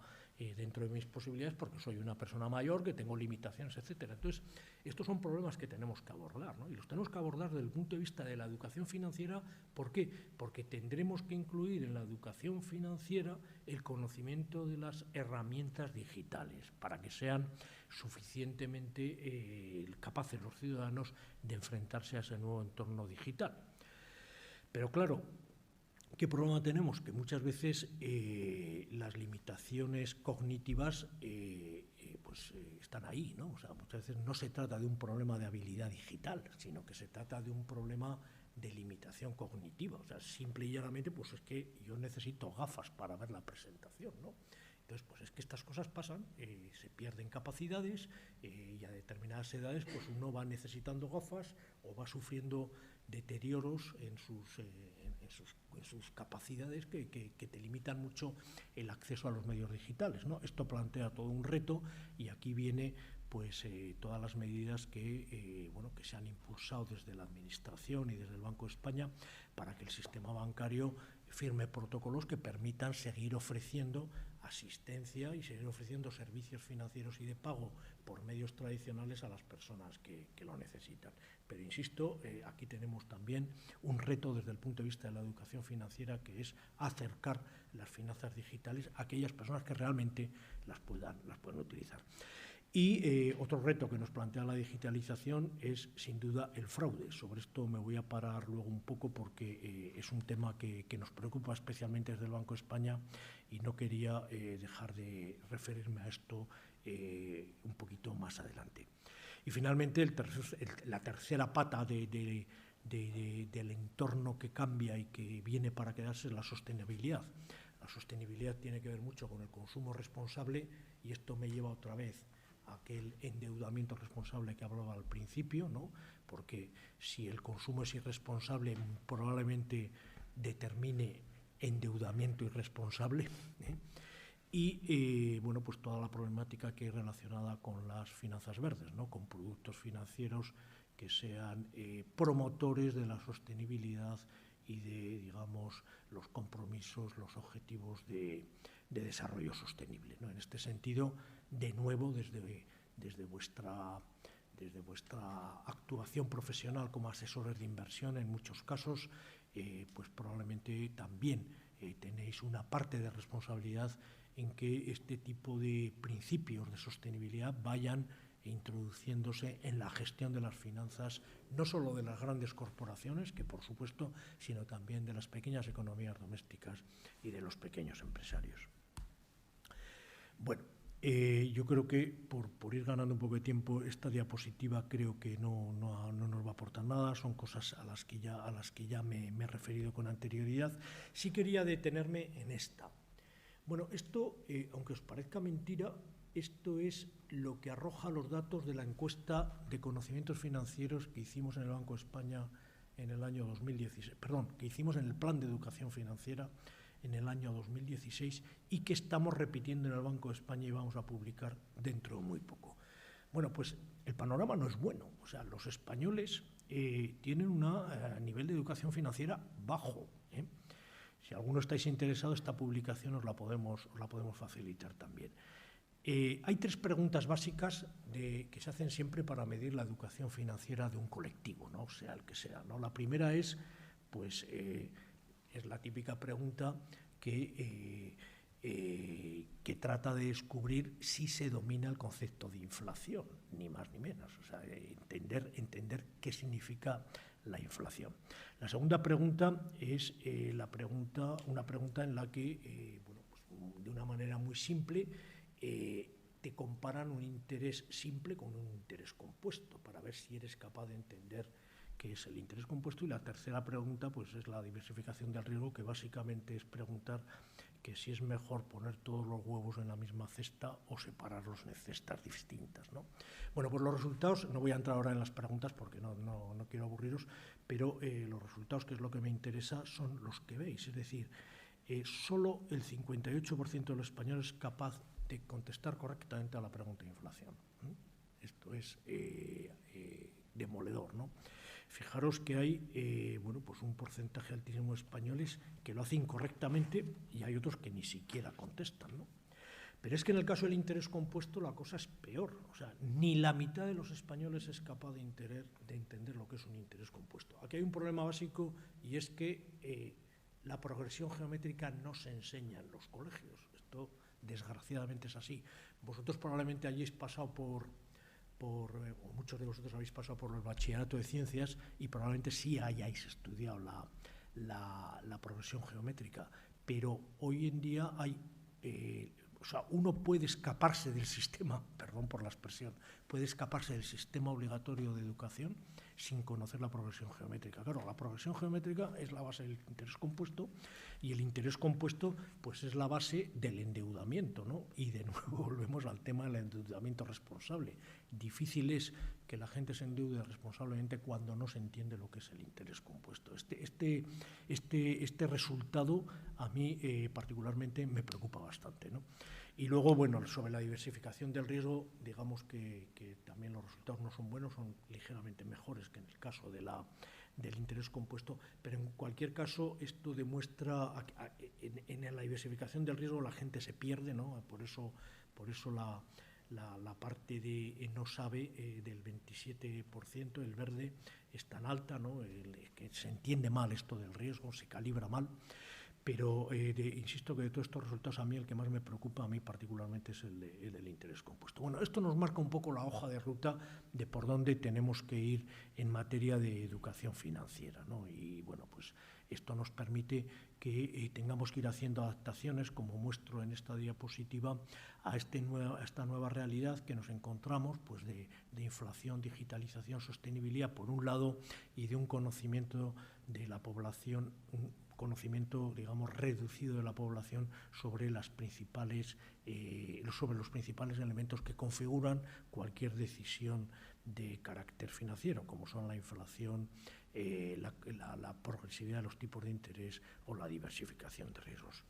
Speaker 3: dentro de mis posibilidades porque soy una persona mayor, que tengo limitaciones, etcétera. Entonces, estos son problemas que tenemos que abordar, ¿no? Y los tenemos que abordar desde el punto de vista de la educación financiera. ¿Por qué? Porque tendremos que incluir en la educación financiera el conocimiento de las herramientas digitales para que sean suficientemente capaces los ciudadanos de enfrentarse a ese nuevo entorno digital. Pero claro, ¿qué problema tenemos? Que muchas veces las limitaciones cognitivas están ahí, ¿no? O sea, muchas veces no se trata de un problema de habilidad digital, sino que se trata de un problema de limitación cognitiva. O sea, simple y llanamente, pues es que yo necesito gafas para ver la presentación, ¿no? Entonces, pues es que estas cosas pasan, se pierden capacidades y a determinadas edades pues uno va necesitando gafas o va sufriendo deterioros en sus capacidades que te limitan mucho el acceso a los medios digitales, ¿no? Esto plantea todo un reto y aquí viene pues todas las medidas que se han impulsado desde la Administración y desde el Banco de España para que el sistema bancario firme protocolos que permitan seguir ofreciendo asistencia y seguir ofreciendo servicios financieros y de pago por medios tradicionales a las personas que lo necesitan. Pero insisto, aquí tenemos también un reto desde el punto de vista de la educación financiera, que es acercar las finanzas digitales a aquellas personas que realmente las puedan utilizar. Y otro reto que nos plantea la digitalización es, sin duda, el fraude. Sobre esto me voy a parar luego un poco porque es un tema que nos preocupa especialmente desde el Banco de España y no quería dejar de referirme a esto un poquito más adelante. Y finalmente, la tercera pata del entorno que cambia y que viene para quedarse es la sostenibilidad. La sostenibilidad tiene que ver mucho con el consumo responsable y esto me lleva otra vez a aquel endeudamiento responsable que hablaba al principio, ¿no? Porque si el consumo es irresponsable, probablemente determine endeudamiento irresponsable, y pues toda la problemática que hay relacionada con las finanzas verdes, ¿no? Con productos financieros que sean promotores de la sostenibilidad y de, digamos, los compromisos, los objetivos de desarrollo sostenible, ¿no? En este sentido, de nuevo, desde vuestra actuación profesional como asesores de inversión, en muchos casos, pues probablemente también tenéis una parte de responsabilidad en que este tipo de principios de sostenibilidad vayan introduciéndose en la gestión de las finanzas, no solo de las grandes corporaciones, que por supuesto, sino también de las pequeñas economías domésticas y de los pequeños empresarios. Bueno, yo creo que por ir ganando un poco de tiempo, esta diapositiva creo que no nos va a aportar nada, son cosas a las que ya me he referido con anterioridad. Sí quería detenerme en esta. Bueno, esto, aunque os parezca mentira, esto es lo que arroja los datos de la encuesta de conocimientos financieros que hicimos en el Banco de España en el año 2016, que hicimos en el Plan de Educación Financiera en el año 2016 y que estamos repitiendo en el Banco de España y vamos a publicar dentro de muy poco. Bueno, pues el panorama no es bueno. O sea, los españoles tienen un nivel de educación financiera bajo. Si alguno estáis interesado, esta publicación os la podemos facilitar también. Hay tres preguntas básicas que se hacen siempre para medir la educación financiera de un colectivo, ¿no? Sea el que sea, ¿no? La primera es, pues, es la típica pregunta que trata de descubrir si se domina el concepto de inflación, ni más ni menos. O sea, entender qué significa la inflación. La segunda pregunta es una pregunta en la que, de una manera muy simple, te comparan un interés simple con un interés compuesto para ver si eres capaz de entender que es el interés compuesto, y la tercera pregunta pues es la diversificación del riesgo, que básicamente es preguntar que si es mejor poner todos los huevos en la misma cesta o separarlos en cestas distintas, ¿no? Bueno, pues los resultados, no voy a entrar ahora en las preguntas porque no quiero aburriros, pero los resultados, que es lo que me interesa, son los que veis, es decir, solo el 58% de los españoles es capaz de contestar correctamente a la pregunta de inflación. Esto es demoledor, ¿no? Fijaros que hay bueno, pues un porcentaje altísimo de españoles que lo hacen incorrectamente y hay otros que ni siquiera contestan, ¿no? Pero es que en el caso del interés compuesto la cosa es peor. O sea, ni la mitad de los españoles es capaz de entender lo que es un interés compuesto. Aquí hay un problema básico, y es que la progresión geométrica no se enseña en los colegios. Esto desgraciadamente es así. Vosotros probablemente hayáis pasado o muchos de vosotros habéis pasado por el bachillerato de ciencias y probablemente sí hayáis estudiado la progresión geométrica, pero hoy en día hay, o sea, uno puede escaparse del sistema, perdón por la expresión, puede escaparse del sistema obligatorio de educación sin conocer la progresión geométrica. Claro, la progresión geométrica es la base del interés compuesto, y el interés compuesto pues es la base del endeudamiento, ¿no? Y de nuevo volvemos al tema del endeudamiento responsable. Difícil es que la gente se endeude responsablemente cuando no se entiende lo que es el interés compuesto. Este resultado a mí particularmente me preocupa bastante, ¿no? Y luego, bueno, sobre la diversificación del riesgo, digamos que también los resultados no son buenos, son ligeramente mejores que en el caso del interés compuesto, pero en cualquier caso esto demuestra, en la diversificación del riesgo la gente se pierde, ¿no? Por eso la parte de no sabe del 27%, el verde, es tan alta, ¿no? Que se entiende mal esto del riesgo, se calibra mal. Pero insisto que de todos estos resultados, a mí el que más me preocupa, a mí particularmente, es el del interés compuesto. Bueno, esto nos marca un poco la hoja de ruta de por dónde tenemos que ir en materia de educación financiera, ¿no? Y bueno, pues esto nos permite que tengamos que ir haciendo adaptaciones, como muestro en esta diapositiva, a esta nueva realidad que nos encontramos, pues de inflación, digitalización, sostenibilidad, por un lado, y de un conocimiento de la población, conocimiento, digamos, reducido de la población sobre los principales elementos que configuran cualquier decisión de carácter financiero, como son la inflación, la progresividad de los tipos de interés o la diversificación de riesgos.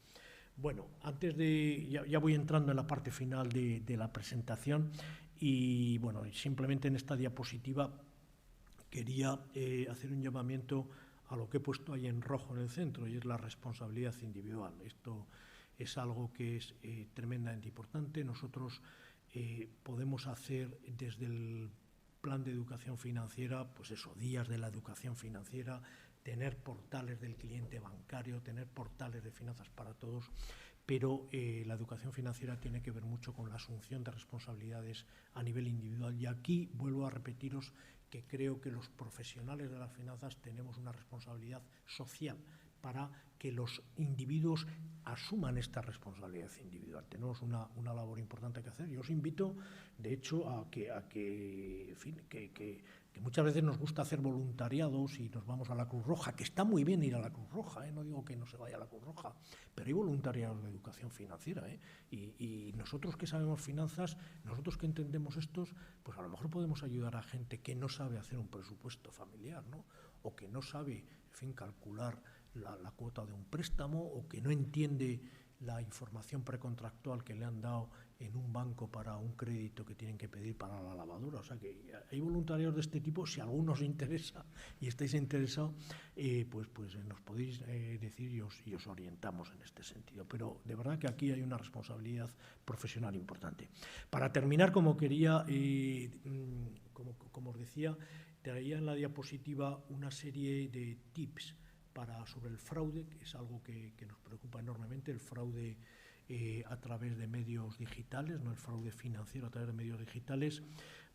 Speaker 3: Bueno, ya voy entrando en la parte final de la presentación, y bueno, simplemente en esta diapositiva quería hacer un llamamiento a lo que he puesto ahí en rojo en el centro, y es la responsabilidad individual. Esto es algo que es tremendamente importante. Nosotros podemos hacer desde el plan de educación financiera, pues eso, días de la educación financiera, tener portales del cliente bancario, tener portales de finanzas para todos, pero la educación financiera tiene que ver mucho con la asunción de responsabilidades a nivel individual. Y aquí vuelvo a repetiros que creo que los profesionales de las finanzas tenemos una responsabilidad social para que los individuos asuman esta responsabilidad individual. Tenemos una labor importante que hacer. Yo os invito, de hecho, a que muchas veces nos gusta hacer voluntariados y nos vamos a la Cruz Roja, que está muy bien ir a la Cruz Roja, no digo que no se vaya a la Cruz Roja, pero hay voluntariados de educación financiera, y nosotros que sabemos finanzas, nosotros que entendemos estos, pues a lo mejor podemos ayudar a gente que no sabe hacer un presupuesto familiar, ¿no? O que no sabe, en fin, calcular la cuota de un préstamo, o que no entiende la información precontractual que le han dado en un banco para un crédito que tienen que pedir para la lavadora. O sea que hay voluntarios de este tipo. Si alguno os interesa y estáis interesados, pues nos podéis decir y os orientamos en este sentido. Pero de verdad que aquí hay una responsabilidad profesional importante. Para terminar, como os decía, traía en la diapositiva una serie de tips sobre el fraude, que es algo que nos preocupa enormemente, el fraude a través de medios digitales, no el fraude financiero a través de medios digitales.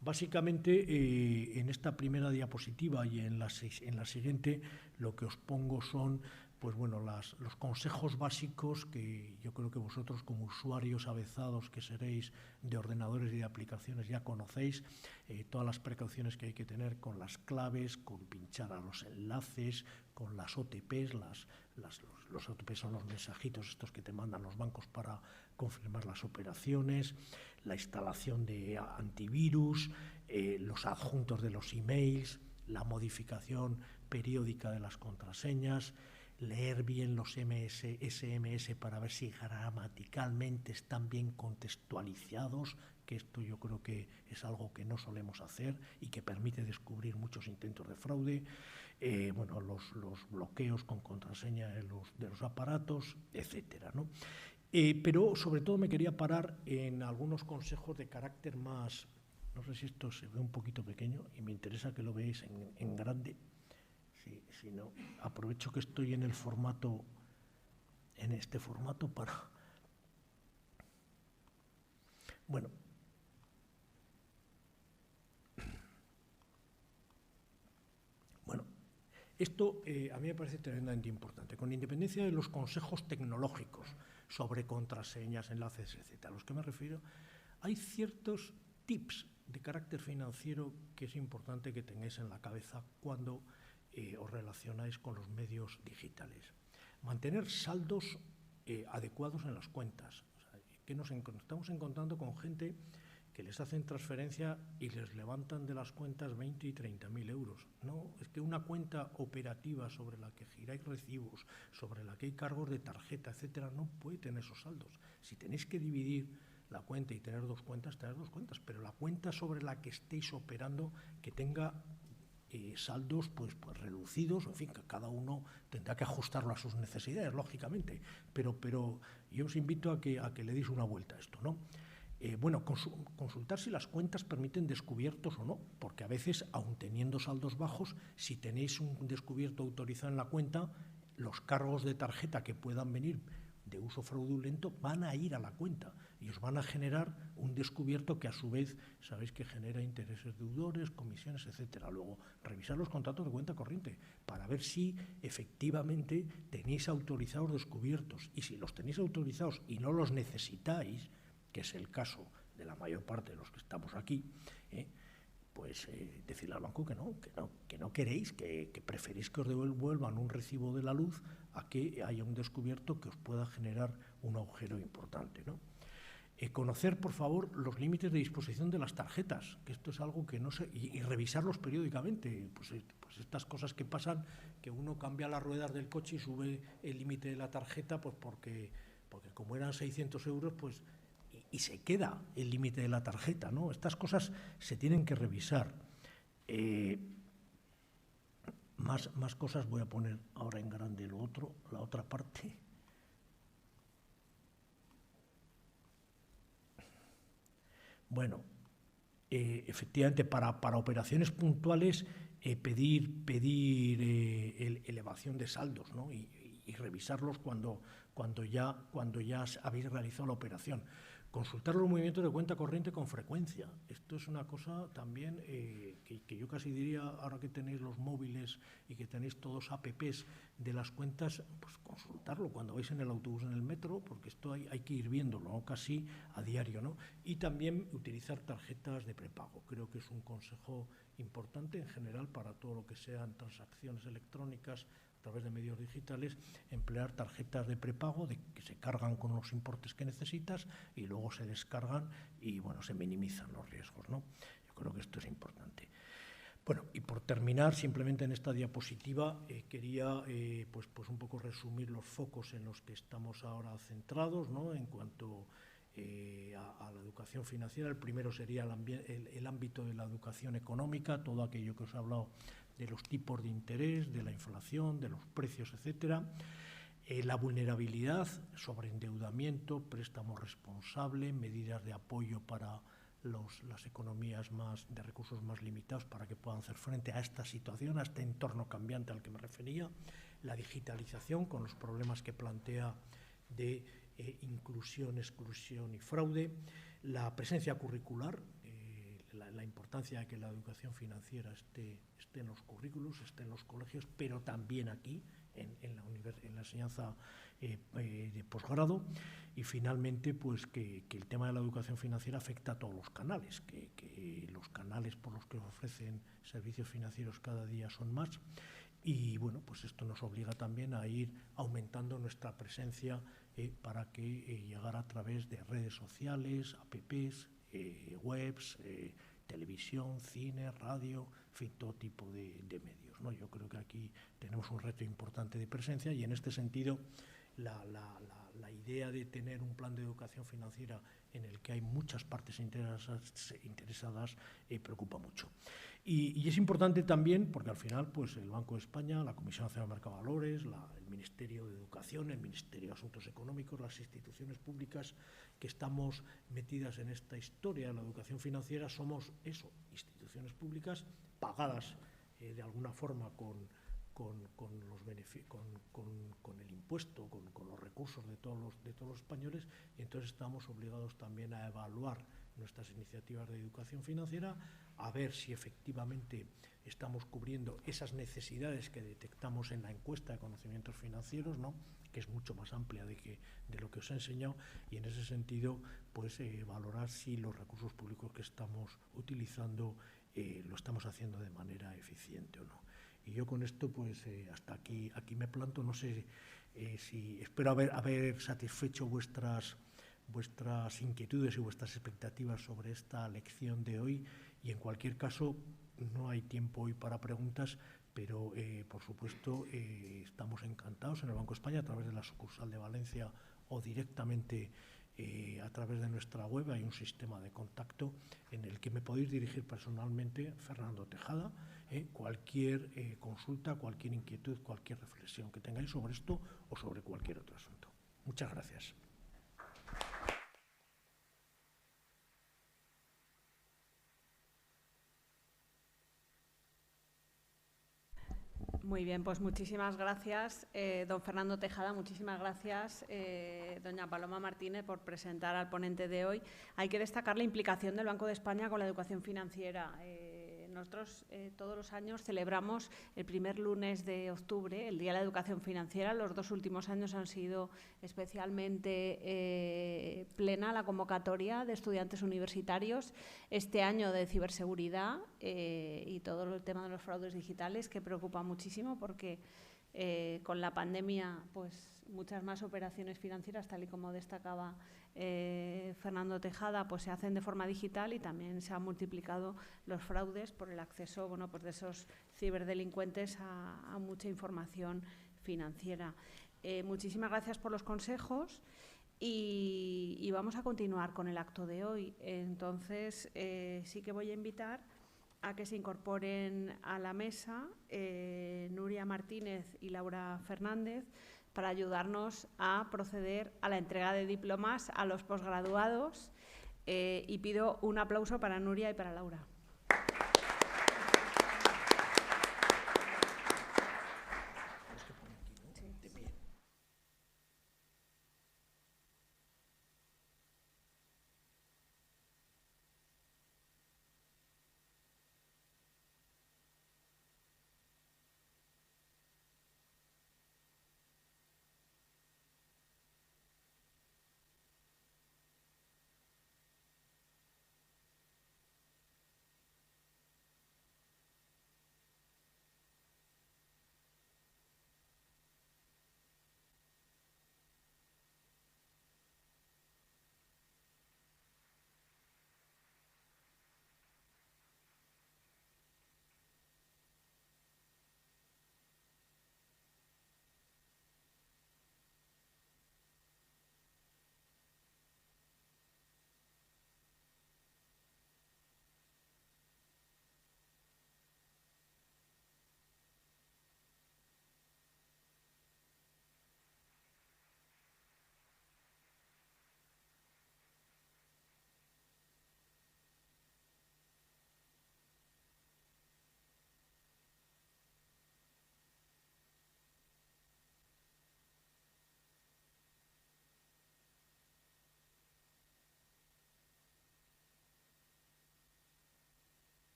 Speaker 3: Básicamente, en esta primera diapositiva y en la siguiente, lo que os pongo son pues bueno, los consejos básicos que yo creo que vosotros como usuarios avezados que seréis de ordenadores y de aplicaciones ya conocéis, todas las precauciones que hay que tener con las claves, con pinchar a los enlaces, con las OTPs, los OTPs son los mensajitos estos que te mandan los bancos para confirmar las operaciones, la instalación de antivirus, los adjuntos de los emails, la modificación periódica de las contraseñas, leer bien los SMS para ver si gramaticalmente están bien contextualizados, que esto yo creo que es algo que no solemos hacer y que permite descubrir muchos intentos de fraude, bueno, los bloqueos con contraseña de los aparatos, etcétera, ¿no? Pero sobre todo me quería parar en algunos consejos de carácter más, no sé si esto se ve un poquito pequeño y me interesa que lo veáis en grande. Si no, aprovecho que estoy en este formato para... Bueno. Esto a mí me parece tremendamente importante, con independencia de los consejos tecnológicos sobre contraseñas, enlaces, etcétera. A los que me refiero, hay ciertos tips de carácter financiero que es importante que tengáis en la cabeza cuando os relacionáis con los medios digitales. Mantener saldos adecuados en las cuentas. O sea, que estamos encontrando con gente que les hacen transferencia y les levantan de las cuentas 20 y 30.000 euros. No, es que una cuenta operativa sobre la que giráis recibos, sobre la que hay cargos de tarjeta, etcétera, no puede tener esos saldos. Si tenéis que dividir la cuenta y tener dos cuentas, pero la cuenta sobre la que estéis operando que tenga saldos pues reducidos, en fin, que cada uno tendrá que ajustarlo a sus necesidades, lógicamente, pero yo os invito a que le deis una vuelta a esto, ¿no? Bueno, consultar si las cuentas permiten descubiertos o no, porque a veces, aun teniendo saldos bajos, si tenéis un descubierto autorizado en la cuenta, los cargos de tarjeta que puedan venir de uso fraudulento van a ir a la cuenta y os van a generar un descubierto que a su vez sabéis que genera intereses deudores, comisiones, etcétera. Luego, revisar los contratos de cuenta corriente para ver si efectivamente tenéis autorizados descubiertos, y si los tenéis autorizados y no los necesitáis, que es el caso de la mayor parte de los que estamos aquí, pues decirle al banco que no queréis, que preferís que os devuelvan un recibo de la luz a que haya un descubierto que os pueda generar un agujero importante, ¿no? Conocer, por favor, los límites de disposición de las tarjetas, que esto es algo que no sé, y revisarlos periódicamente, pues estas cosas que pasan, que uno cambia las ruedas del coche y sube el límite de la tarjeta, pues porque como eran 600 euros, pues y se queda el límite de la tarjeta, ¿no? Estas cosas se tienen que revisar. Más cosas voy a poner ahora en grande la otra parte. Bueno, efectivamente, para operaciones puntuales, pedir elevación de saldos, ¿no? Y revisarlos cuando ya habéis realizado la operación. Consultar los movimientos de cuenta corriente con frecuencia. Esto es una cosa también que yo casi diría, ahora que tenéis los móviles y que tenéis todos apps de las cuentas, pues consultarlo cuando vais en el autobús, en el metro, porque esto hay que ir viéndolo, ¿no? Casi a diario, ¿no? Y también utilizar tarjetas de prepago. Creo que es un consejo importante en general para todo lo que sean transacciones electrónicas a través de medios digitales, emplear tarjetas de prepago que se cargan con los importes que necesitas y luego se descargan y bueno, se minimizan los riesgos, ¿no? Yo creo que esto es importante. Bueno, y por terminar, simplemente en esta diapositiva quería pues un poco resumir los focos en los que estamos ahora centrados, ¿no? En cuanto a la educación financiera. El primero sería el ámbito de la educación económica, todo aquello que os he hablado de los tipos de interés, de la inflación, de los precios, etcétera. La vulnerabilidad, sobreendeudamiento, préstamo responsable, medidas de apoyo para las economías de recursos más limitados para que puedan hacer frente a esta situación, a este entorno cambiante al que me refería. La digitalización con los problemas que plantea de inclusión, exclusión y fraude. La presencia curricular, la importancia de que la educación financiera esté en los currículos, esté en los colegios, pero también aquí, en la enseñanza de posgrado. Y finalmente, pues que el tema de la educación financiera afecta a todos los canales, que los canales por los que ofrecen servicios financieros cada día son más. Y bueno, pues esto nos obliga también a ir aumentando nuestra presencia para que llegar a través de redes sociales, apps, webs, televisión, cine, radio, en fin, todo tipo de medios, ¿no? Yo creo que aquí tenemos un reto importante de presencia y en este sentido la idea de tener un plan de educación financiera en el que hay muchas partes interesadas preocupa mucho. Y es importante también porque al final pues el Banco de España, la Comisión Nacional de Mercado de Valores, el Ministerio de Educación, el Ministerio de Asuntos Económicos, las instituciones públicas que estamos metidas en esta historia de la educación financiera somos eso, instituciones públicas pagadas de alguna forma con el impuesto, con los recursos de todos los españoles, y entonces estamos obligados también a evaluar nuestras iniciativas de educación financiera, a ver si efectivamente estamos cubriendo esas necesidades que detectamos en la encuesta de conocimientos financieros, ¿no?, que es mucho más amplia de lo que os he enseñado, y en ese sentido pues valorar si los recursos públicos que estamos utilizando lo estamos haciendo de manera eficiente o no. Y yo con esto pues hasta aquí me planto. No sé si espero haber satisfecho vuestras inquietudes y vuestras expectativas sobre esta lección de hoy, y en cualquier caso no hay tiempo hoy para preguntas, pero por supuesto estamos encantados en el Banco de España a través de la sucursal de Valencia o directamente a través de nuestra web. Hay un sistema de contacto en el que me podéis dirigir personalmente, Fernando Tejada, cualquier consulta, cualquier inquietud, cualquier reflexión que tengáis sobre esto o sobre cualquier otro asunto. Muchas gracias.
Speaker 1: Muy bien, pues muchísimas gracias, don Fernando Tejada, muchísimas gracias, doña Paloma Martínez, por presentar al ponente de hoy. Hay que destacar la implicación del Banco de España con la educación financiera. Nosotros todos los años celebramos el primer lunes de octubre, el Día de la Educación Financiera. Los 2 últimos años han sido especialmente plena la convocatoria de estudiantes universitarios. Este año de ciberseguridad y todo el tema de los fraudes digitales, que preocupa muchísimo porque con la pandemia pues muchas más operaciones financieras, tal y como destacaba Fernando Tejada, pues se hacen de forma digital, y también se han multiplicado los fraudes por el acceso, bueno, pues de esos ciberdelincuentes a mucha información financiera. Muchísimas gracias por los consejos y vamos a continuar con el acto de hoy. Entonces sí que voy a invitar a que se incorporen a la mesa Nuria Martínez y Laura Fernández para ayudarnos a proceder a la entrega de diplomas a los posgraduados, y pido un aplauso para Nuria y para Laura.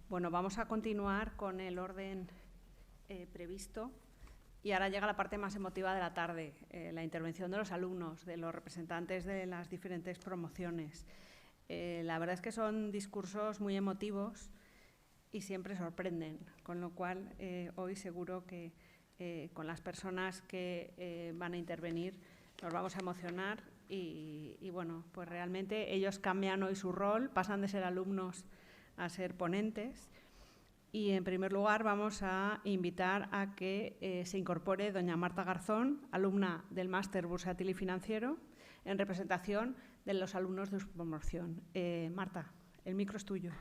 Speaker 1: Bueno, vamos a continuar con el orden previsto y ahora llega la parte más emotiva de la tarde, la intervención de los alumnos, de los representantes de las diferentes promociones. La verdad es que son discursos muy emotivos y siempre sorprenden, con lo cual hoy seguro que con las personas que van a intervenir nos vamos a emocionar y bueno, pues realmente ellos cambian hoy su rol, pasan de ser alumnos a ser ponentes. Y en primer lugar vamos a invitar a que se incorpore doña Marta Garzón, alumna del Máster Bursátil y Financiero, en representación de los alumnos de su promoción. Marta, el micro es tuyo.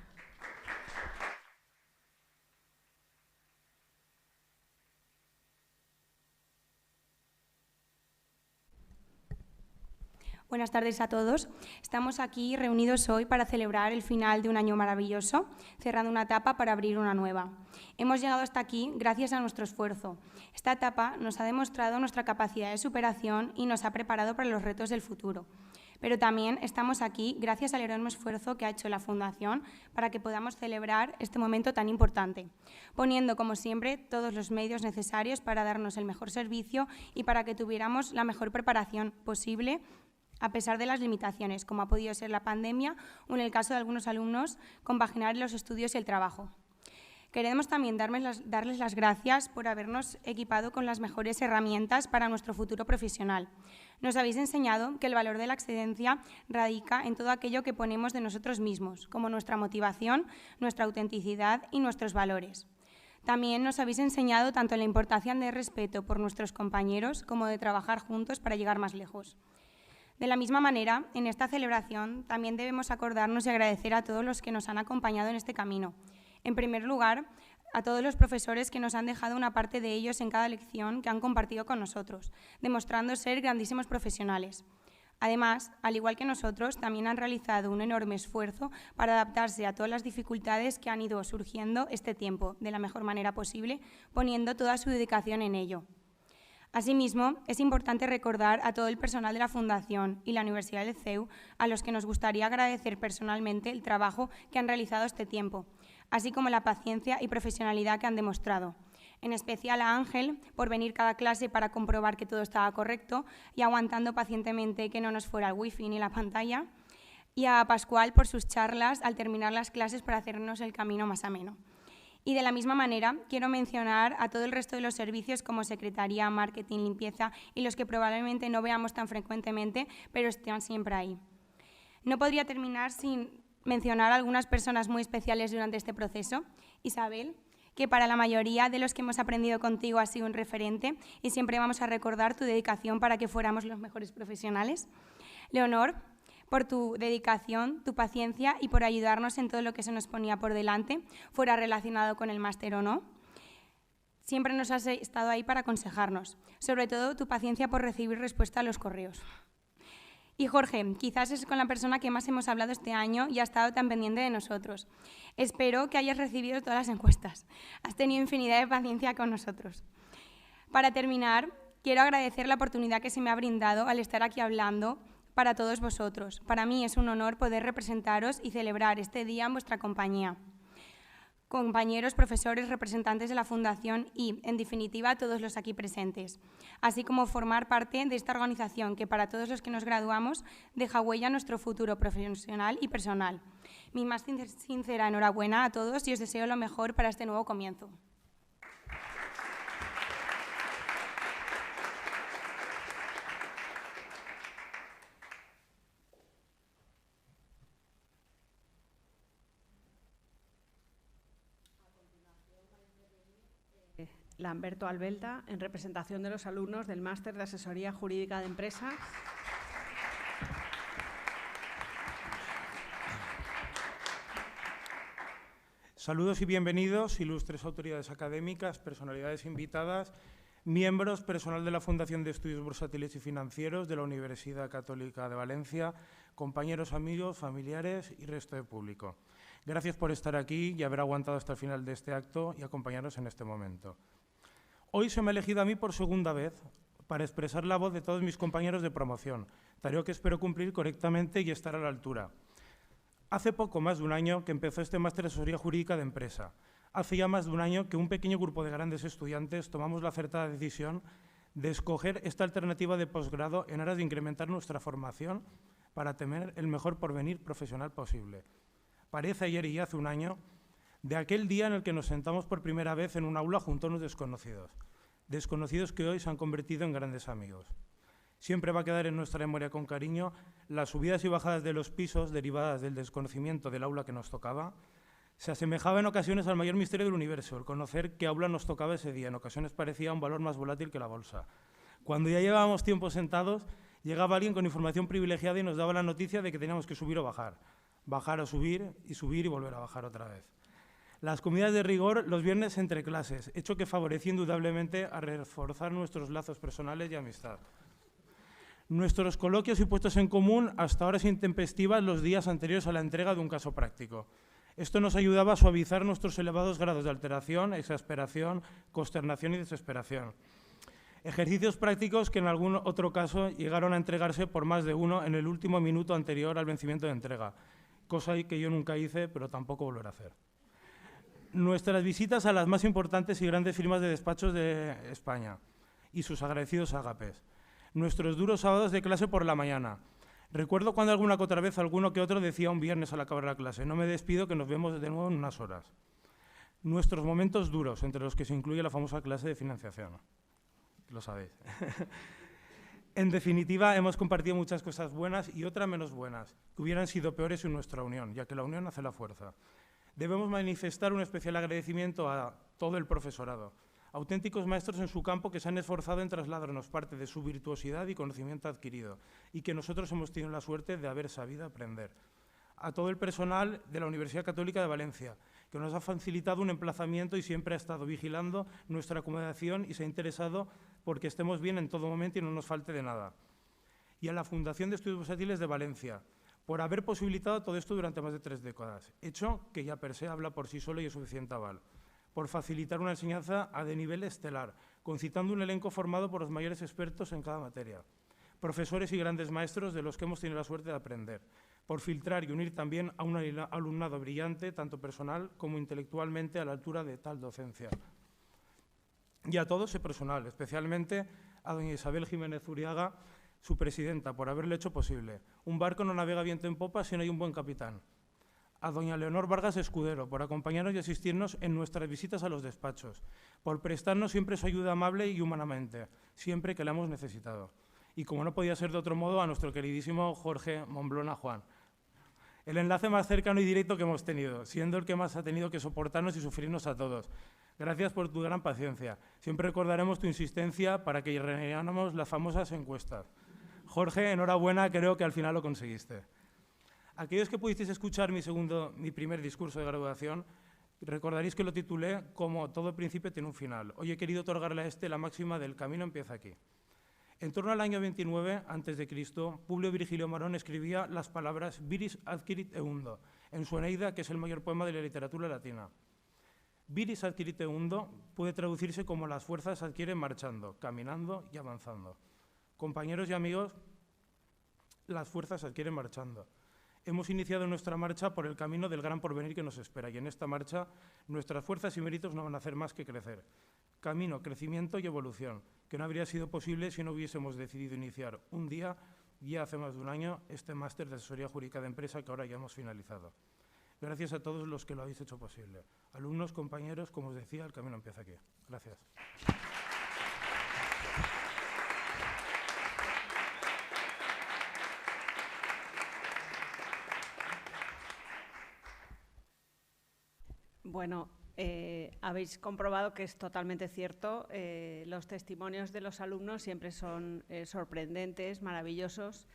Speaker 5: Buenas tardes a todos. Estamos aquí reunidos hoy para celebrar el final de un año maravilloso, cerrando una etapa para abrir una nueva. Hemos llegado hasta aquí gracias a nuestro esfuerzo. Esta etapa nos ha demostrado nuestra capacidad de superación y nos ha preparado para los retos del futuro. Pero también estamos aquí gracias al enorme esfuerzo que ha hecho la Fundación para que podamos celebrar este momento tan importante, poniendo, como siempre, todos los medios necesarios para darnos el mejor servicio y para que tuviéramos la mejor preparación posible a pesar de las limitaciones, como ha podido ser la pandemia o en el caso de algunos alumnos, compaginar los estudios y el trabajo. Queremos también darles las gracias por habernos equipado con las mejores herramientas para nuestro futuro profesional. Nos habéis enseñado que el valor de la excelencia radica en todo aquello que ponemos de nosotros mismos, como nuestra motivación, nuestra autenticidad y nuestros valores. También nos habéis enseñado tanto la importancia del respeto por nuestros compañeros como de trabajar juntos para llegar más lejos. De la misma manera, en esta celebración también debemos acordarnos y agradecer a todos los que nos han acompañado en este camino. En primer lugar, a todos los profesores que nos han dejado una parte de ellos en cada lección que han compartido con nosotros, demostrando ser grandísimos profesionales. Además, al igual que nosotros, también han realizado un enorme esfuerzo para adaptarse a todas las dificultades que han ido surgiendo este tiempo de la mejor manera posible, poniendo toda su dedicación en ello. Asimismo, es importante recordar a todo el personal de la Fundación y la Universidad del CEU, a los que nos gustaría agradecer personalmente el trabajo que han realizado este tiempo, así como la paciencia y profesionalidad que han demostrado. En especial a Ángel, por venir cada clase para comprobar que todo estaba correcto y aguantando pacientemente que no nos fuera el wifi ni la pantalla, y a Pascual por sus charlas al terminar las clases para hacernos el camino más ameno. Y de la misma manera, quiero mencionar a todo el resto de los servicios como secretaría, marketing, limpieza y los que probablemente no veamos tan frecuentemente, pero están siempre ahí. No podría terminar sin mencionar a algunas personas muy especiales durante este proceso. Isabel, que para la mayoría de los que hemos aprendido contigo has sido un referente y siempre vamos a recordar tu dedicación para que fuéramos los mejores profesionales. Leonor, por tu dedicación, tu paciencia y por ayudarnos en todo lo que se nos ponía por delante, fuera relacionado con el máster o no. Siempre nos has estado ahí para aconsejarnos, sobre todo tu paciencia por recibir respuesta a los correos. Y Jorge, quizás es con la persona que más hemos hablado este año y ha estado tan pendiente de nosotros. Espero que hayas recibido todas las encuestas. Has tenido infinidad de paciencia con nosotros. Para terminar, quiero agradecer la oportunidad que se me ha brindado al estar aquí hablando para todos vosotros. Para mí es un honor poder representaros y celebrar este día en vuestra compañía. Compañeros, profesores, representantes de la Fundación y, en definitiva, todos los aquí presentes, así como formar parte de esta organización que, para todos los que nos graduamos, deja huella en nuestro futuro profesional y personal. Mi más sincera enhorabuena a todos y os deseo lo mejor para este nuevo comienzo.
Speaker 1: Lamberto Albelta, en representación de los alumnos del Máster de Asesoría Jurídica de Empresas.
Speaker 6: Saludos y bienvenidos, ilustres autoridades académicas, personalidades invitadas, miembros, personal de la Fundación de Estudios Bursátiles y Financieros de la Universidad Católica de Valencia, compañeros, amigos, familiares y resto de público. Gracias por estar aquí y haber aguantado hasta el final de este acto y acompañarnos en este momento. Hoy se me ha elegido a mí por segunda vez para expresar la voz de todos mis compañeros de promoción, tarea que espero cumplir correctamente y estar a la altura. Hace poco más de un año que empezó este máster de asesoría jurídica de empresa. Hace ya más de un año que un pequeño grupo de grandes estudiantes tomamos la acertada decisión de escoger esta alternativa de posgrado en aras de incrementar nuestra formación para tener el mejor porvenir profesional posible. Parece ayer y hace un año de aquel día en el que nos sentamos por primera vez en un aula junto a unos desconocidos. Desconocidos que hoy se han convertido en grandes amigos. Siempre va a quedar en nuestra memoria con cariño las subidas y bajadas de los pisos derivadas del desconocimiento del aula que nos tocaba. Se asemejaba en ocasiones al mayor misterio del universo, el conocer qué aula nos tocaba ese día. En ocasiones parecía un valor más volátil que la bolsa. Cuando ya llevábamos tiempo sentados, llegaba alguien con información privilegiada y nos daba la noticia de que teníamos que subir o bajar. Bajar o subir y volver a bajar otra vez. Las comidas de rigor los viernes entre clases, hecho que favorecía indudablemente a reforzar nuestros lazos personales y amistad. Nuestros coloquios y puestos en común hasta horas intempestivas los días anteriores a la entrega de un caso práctico. Esto nos ayudaba a suavizar nuestros elevados grados de alteración, exasperación, consternación y desesperación. Ejercicios prácticos que en algún otro caso llegaron a entregarse por más de uno en el último minuto anterior al vencimiento de entrega, cosa que yo nunca hice, pero tampoco volveré a hacer. Nuestras visitas a las más importantes y grandes firmas de despachos de España y sus agradecidos ágapes. Nuestros duros sábados de clase por la mañana. Recuerdo cuando alguna que otra vez alguno que otro decía un viernes al acabar la clase: no me despido, que nos vemos de nuevo en unas horas. Nuestros momentos duros, entre los que se incluye la famosa clase de financiación. Lo sabéis. En definitiva, hemos compartido muchas cosas buenas y otras menos buenas, que hubieran sido peores sin nuestra unión, ya que la unión hace la fuerza. Debemos manifestar un especial agradecimiento a todo el profesorado, auténticos maestros en su campo que se han esforzado en trasladarnos parte de su virtuosidad y conocimiento adquirido, y que nosotros hemos tenido la suerte de haber sabido aprender. A todo el personal de la Universidad Católica de Valencia, que nos ha facilitado un emplazamiento y siempre ha estado vigilando nuestra acomodación y se ha interesado porque estemos bien en todo momento y no nos falte de nada. Y a la Fundación de Estudios Bursátiles de Valencia, por haber posibilitado todo esto durante más de 3 décadas, hecho que ya per se habla por sí solo y es suficiente aval. Por facilitar una enseñanza de nivel estelar, concitando un elenco formado por los mayores expertos en cada materia, profesores y grandes maestros de los que hemos tenido la suerte de aprender, por filtrar y unir también a un alumnado brillante, tanto personal como intelectualmente, a la altura de tal docencia. Y a todo ese personal, especialmente a doña Isabel Jiménez Uriaga, su presidenta, por haberlo hecho posible. Un barco no navega viento en popa si no hay un buen capitán. A doña Leonor Vargas Escudero, por acompañarnos y asistirnos en nuestras visitas a los despachos, por prestarnos siempre su ayuda amable y humanamente, siempre que la hemos necesitado. Y como no podía ser de otro modo, a nuestro queridísimo Jorge Momblona Juan. El enlace más cercano y directo que hemos tenido, siendo el que más ha tenido que soportarnos y sufrirnos a todos. Gracias por tu gran paciencia. Siempre recordaremos tu insistencia para que rellenáramos las famosas encuestas. Jorge, enhorabuena, creo que al final lo conseguiste. Aquellos que pudisteis escuchar mi primer discurso de graduación, recordaréis que lo titulé como todo principio tiene un final. Hoy he querido otorgarle a la máxima del camino empieza aquí. En torno al año 29 a.C., Publio Virgilio Marón escribía las palabras viris adquirit eundo en su Eneida, que es el mayor poema de la literatura latina. Viris adquirit eundo puede traducirse como las fuerzas se adquieren marchando, caminando y avanzando. Compañeros y amigos, las fuerzas se adquieren marchando. Hemos iniciado nuestra marcha por el camino del gran porvenir que nos espera y en esta marcha nuestras fuerzas y méritos no van a hacer más que crecer. Camino, crecimiento y evolución, que no habría sido posible si no hubiésemos decidido iniciar un día, ya hace más de un año, este máster de asesoría jurídica de empresa que ahora ya hemos finalizado. Gracias a todos los que lo habéis hecho posible. Alumnos, compañeros, como os decía, el camino empieza aquí. Gracias.
Speaker 1: Bueno, habéis comprobado que es totalmente cierto. Los testimonios de los alumnos siempre son sorprendentes, maravillosos,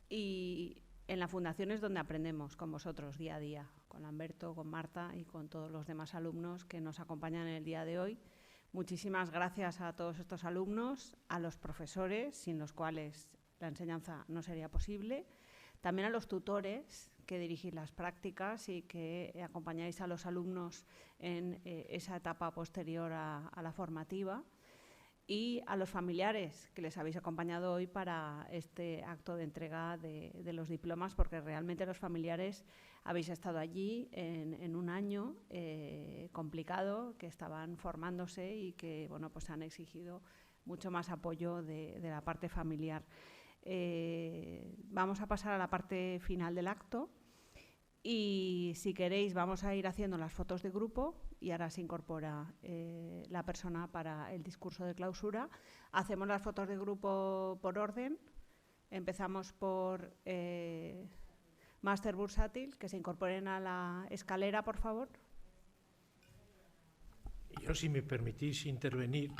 Speaker 1: y en la Fundación es donde aprendemos con vosotros día a día, con Lamberto, con Marta y con todos los demás alumnos que nos acompañan en el día de hoy. Muchísimas gracias a todos estos alumnos, a los profesores, sin los cuales la enseñanza no sería posible, también a los tutores que dirigís las prácticas y que acompañáis a los alumnos en esa etapa posterior a la formativa. y a los familiares que les habéis acompañado hoy para este acto de entrega de los diplomas, porque realmente los familiares habéis estado allí en un año complicado, que estaban formándose y que bueno, pues han exigido mucho más apoyo de la parte familiar. Vamos a pasar a la parte final del acto y, si queréis, vamos a ir haciendo las fotos de grupo y ahora se incorpora la persona para el discurso de clausura. Hacemos las fotos de grupo por orden. Empezamos por Máster Bursátil, que se incorporen a la escalera, por favor.
Speaker 3: Yo, si me permitís intervenir,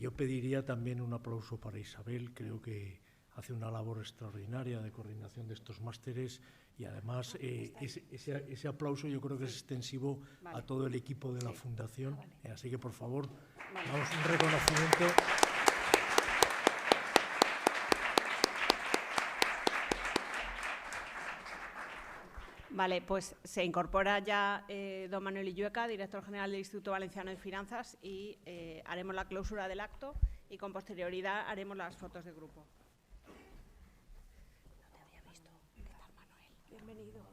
Speaker 3: yo pediría también un aplauso para Isabel. Creo que hace una labor extraordinaria de coordinación de estos másteres y además ese aplauso yo creo que es extensivo a todo el equipo de la Fundación. Así que, por favor, damos un reconocimiento.
Speaker 1: Vale, pues se incorpora ya don Manuel Illueca, director general del Instituto Valenciano de Finanzas, y haremos la clausura del acto y con posterioridad haremos las fotos de grupo. No te había visto. ¿Qué tal, Manuel? Bienvenido.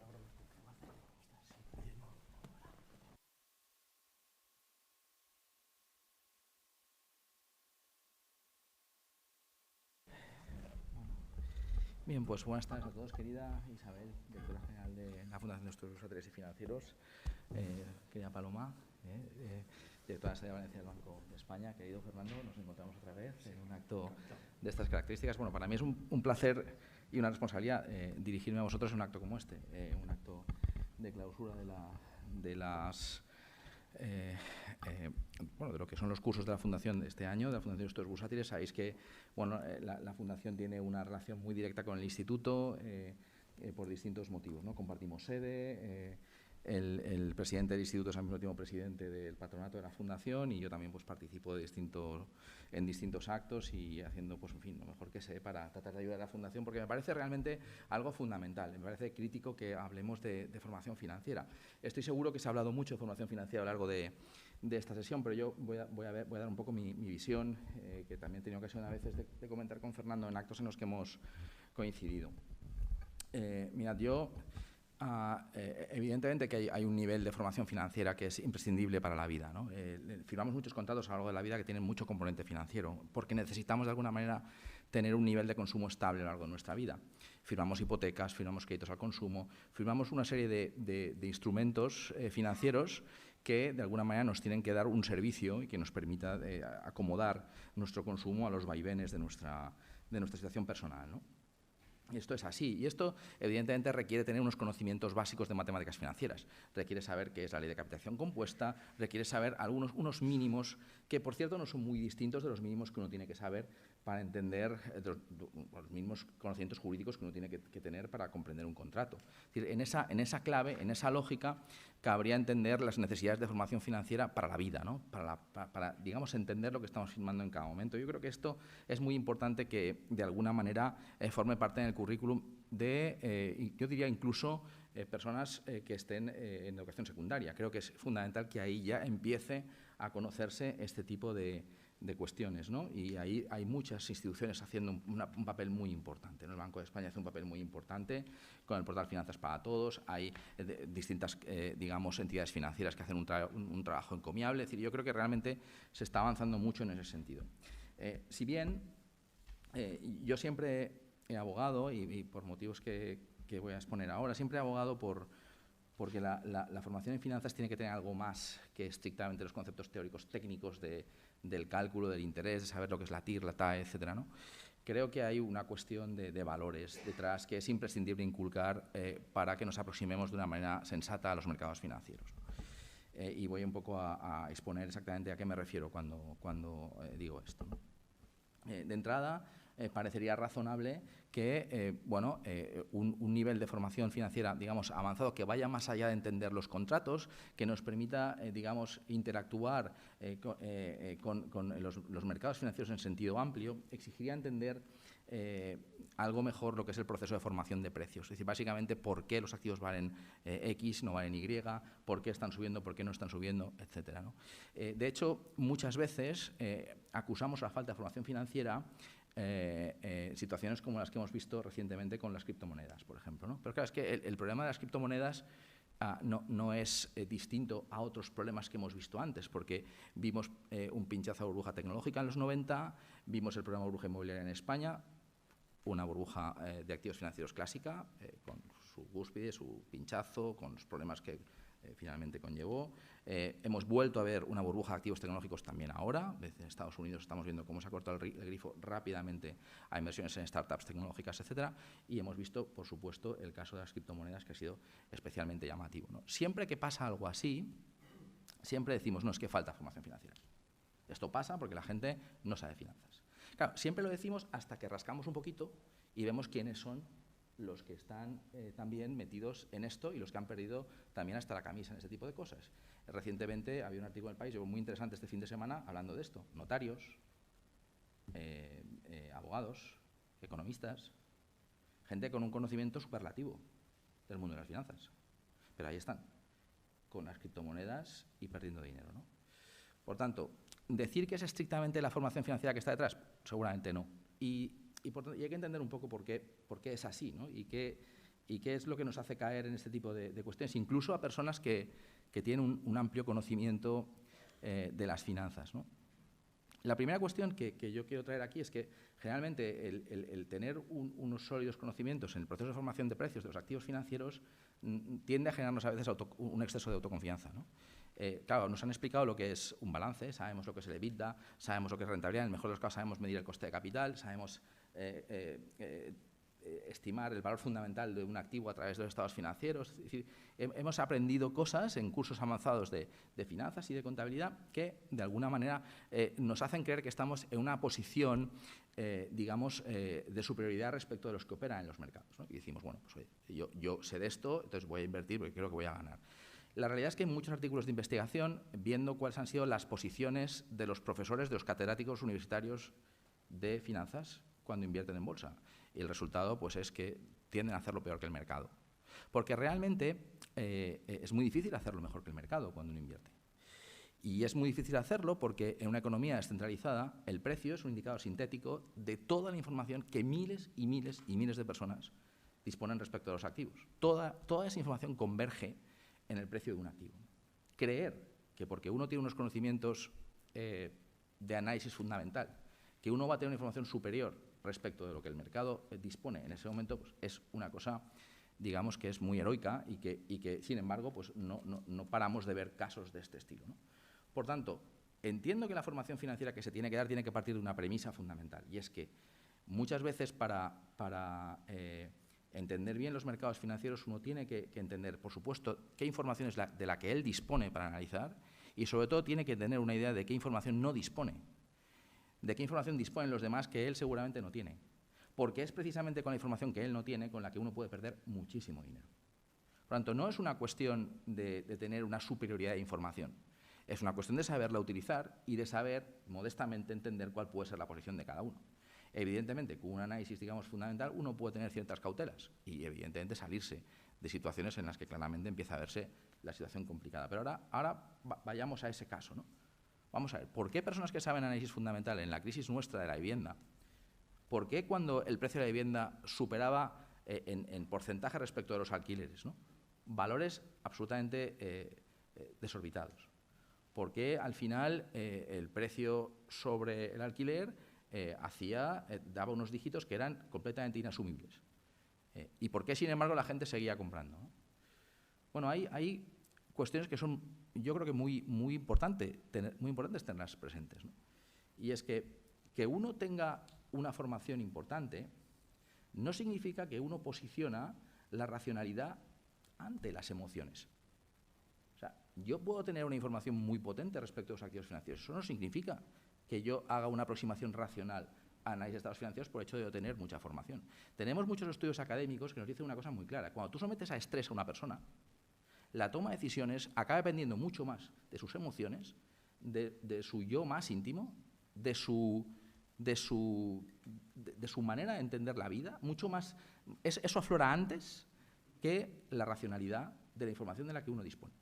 Speaker 7: Bien, pues buenas tardes a todos, querida Isabel, directora general de la Fundación de Estudios Bursátiles y Financieros, querida Paloma, directora de la sede de Valencia del Banco de España, querido Fernando, nos encontramos otra vez en un acto de estas características. Bueno, para mí es un placer y una responsabilidad dirigirme a vosotros en un acto como este, un acto de clausura de lo que son los cursos de la Fundación de este año, de la Fundación de Estudios Bursátiles. Sabéis que la Fundación tiene una relación muy directa con el Instituto por distintos motivos, ¿no? Compartimos sede, el presidente del Instituto es al mismo tiempo presidente del patronato de la Fundación y yo también pues participo en distintos actos y haciendo pues en fin lo mejor que sé para tratar de ayudar a la Fundación, porque me parece realmente algo fundamental, me parece crítico que hablemos de formación financiera. Estoy seguro que se ha hablado mucho de formación financiera a lo largo de esta sesión, pero yo voy a dar un poco mi visión, que también he tenido ocasión a veces de comentar con Fernando en actos en los que hemos coincidido. Mirad, yo evidentemente que hay un nivel de formación financiera que es imprescindible para la vida, ¿no? Firmamos muchos contratos a lo largo de la vida que tienen mucho componente financiero, porque necesitamos de alguna manera tener un nivel de consumo estable a lo largo de nuestra vida. Firmamos hipotecas, firmamos créditos al consumo, firmamos una serie de instrumentos financieros que de alguna manera nos tienen que dar un servicio y que nos permita acomodar nuestro consumo a los vaivenes de nuestra situación personal, ¿no? Y esto es así. Y esto, evidentemente, requiere tener unos conocimientos básicos de matemáticas financieras. Requiere saber qué es la ley de capitalización compuesta, requiere saber unos mínimos que, por cierto, no son muy distintos de los mínimos que uno tiene que saber para entender los mismos conocimientos jurídicos que uno tiene que tener para comprender un contrato. Es decir, en esa clave, en esa lógica, cabría entender las necesidades de formación financiera para la vida, ¿no? Para digamos, entender lo que estamos firmando en cada momento. Yo creo que esto es muy importante que, de alguna manera, forme parte en el currículum de, yo diría incluso, personas que estén en educación secundaria. Creo que es fundamental que ahí ya empiece a conocerse este tipo de cuestiones, ¿no? Y ahí hay muchas instituciones haciendo un papel muy importante, ¿no? El Banco de España hace un papel muy importante con el portal Finanzas para Todos. Hay distintas, digamos, entidades financieras que hacen un trabajo encomiable. Es decir, yo creo que realmente se está avanzando mucho en ese sentido. Si bien yo siempre he abogado, y por motivos que voy a exponer ahora, siempre he abogado porque la formación en finanzas tiene que tener algo más que estrictamente los conceptos teóricos técnicos del cálculo, del interés, de saber lo que es la TIR, la TAE, etcétera, ¿no? Creo que hay una cuestión de valores detrás que es imprescindible inculcar para que nos aproximemos de una manera sensata a los mercados financieros. Y voy un poco a exponer exactamente a qué me refiero cuando digo esto. De entrada, parecería razonable que un nivel de formación financiera, digamos, avanzado, que vaya más allá de entender los contratos, que nos permita, digamos, interactuar con los mercados financieros en sentido amplio, exigiría entender algo mejor lo que es el proceso de formación de precios. Es decir, básicamente por qué los activos valen X, no valen Y, por qué están subiendo, por qué no están subiendo, etcétera, ¿no? De hecho, muchas veces acusamos la falta de formación financiera situaciones como las que hemos visto recientemente con las criptomonedas, por ejemplo, ¿no? Pero claro, es que el problema de las criptomonedas no es distinto a otros problemas que hemos visto antes, porque vimos un pinchazo de burbuja tecnológica en los 90, vimos el problema de burbuja inmobiliaria en España, una burbuja de activos financieros clásica, con su cúspide, su pinchazo, con los problemas que finalmente conllevó. Hemos vuelto a ver una burbuja de activos tecnológicos también ahora. Desde Estados Unidos estamos viendo cómo se ha cortado el grifo rápidamente a inversiones en startups tecnológicas, etcétera. Y hemos visto, por supuesto, el caso de las criptomonedas, que ha sido especialmente llamativo, ¿no? Siempre que pasa algo así, siempre decimos, no, es que falta formación financiera. Esto pasa porque la gente no sabe finanzas. Claro, siempre lo decimos hasta que rascamos un poquito y vemos quiénes son los que están también metidos en esto y los que han perdido también hasta la camisa en este tipo de cosas. Recientemente había un artículo en El País muy interesante este fin de semana hablando de esto. Notarios, abogados, economistas, gente con un conocimiento superlativo del mundo de las finanzas. Pero ahí están, con las criptomonedas y perdiendo dinero, ¿no? Por tanto, decir que es estrictamente la formación financiera que está detrás, seguramente no. Y hay que entender un poco por qué es así, ¿no? Y qué es lo que nos hace caer en este tipo de cuestiones, incluso a personas que tienen un amplio conocimiento de las finanzas, ¿no? La primera cuestión que yo quiero traer aquí es que generalmente el tener unos sólidos conocimientos en el proceso de formación de precios de los activos financieros tiende a generarnos a veces un exceso de autoconfianza, ¿no? Claro, nos han explicado lo que es un balance, sabemos lo que es el EBITDA, sabemos lo que es rentabilidad, en el mejor de los casos sabemos medir el coste de capital, sabemos estimar el valor fundamental de un activo a través de los estados financieros. Es decir, hemos aprendido cosas en cursos avanzados de finanzas y de contabilidad que, de alguna manera, nos hacen creer que estamos en una posición, digamos, de superioridad respecto de los que operan en los mercados, ¿no? Y decimos, bueno, pues oye, yo sé de esto, entonces voy a invertir porque creo que voy a ganar. La realidad es que hay muchos artículos de investigación viendo cuáles han sido las posiciones de los profesores, de los catedráticos universitarios de finanzas cuando invierten en bolsa. Y el resultado pues, es que tienden a hacerlo peor que el mercado. Porque realmente es muy difícil hacerlo mejor que el mercado cuando uno invierte. Y es muy difícil hacerlo porque en una economía descentralizada el precio es un indicador sintético de toda la información que miles y miles y miles de personas disponen respecto a los activos. Toda esa información converge en el precio de un activo. Creer que porque uno tiene unos conocimientos de análisis fundamental, que uno va a tener una información superior respecto de lo que el mercado dispone en ese momento, pues es una cosa, digamos, que es muy heroica y que sin embargo, pues no paramos de ver casos de este estilo, ¿no? Por tanto, entiendo que la formación financiera que se tiene que dar tiene que partir de una premisa fundamental, y es que muchas veces para entender bien los mercados financieros uno tiene que entender, por supuesto, qué información es de la que él dispone para analizar y, sobre todo, tiene que tener una idea de qué información no dispone, de qué información disponen los demás que él seguramente no tiene, porque es precisamente con la información que él no tiene con la que uno puede perder muchísimo dinero. Por tanto, no es una cuestión de tener una superioridad de información, es una cuestión de saberla utilizar y de saber, modestamente, entender cuál puede ser la posición de cada uno. Evidentemente, con un análisis, digamos, fundamental, uno puede tener ciertas cautelas y, evidentemente, salirse de situaciones en las que claramente empieza a verse la situación complicada. Pero ahora vayamos a ese caso, ¿no? Vamos a ver, ¿por qué personas que saben análisis fundamental en la crisis nuestra de la vivienda, por qué cuando el precio de la vivienda superaba en porcentaje respecto de los alquileres, ¿no?, valores absolutamente desorbitados? ¿Por qué al final el precio sobre el alquiler daba unos dígitos que eran completamente inasumibles? ¿Y por qué, sin embargo, la gente seguía comprando, ¿no? Bueno, hay cuestiones que son, yo creo que muy importantes tenerlas presentes, ¿no? Y es que uno tenga una formación importante no significa que uno posiciona la racionalidad ante las emociones. O sea, yo puedo tener una información muy potente respecto a los activos financieros. Eso no significa que yo haga una aproximación racional a análisis de estados financieros por el hecho de tener mucha formación. Tenemos muchos estudios académicos que nos dicen una cosa muy clara. Cuando tú sometes a estrés a una persona, la toma de decisiones acaba dependiendo mucho más de sus emociones, de su yo más íntimo, de su de su manera de entender la vida, mucho más, eso aflora antes que la racionalidad de la información de la que uno dispone.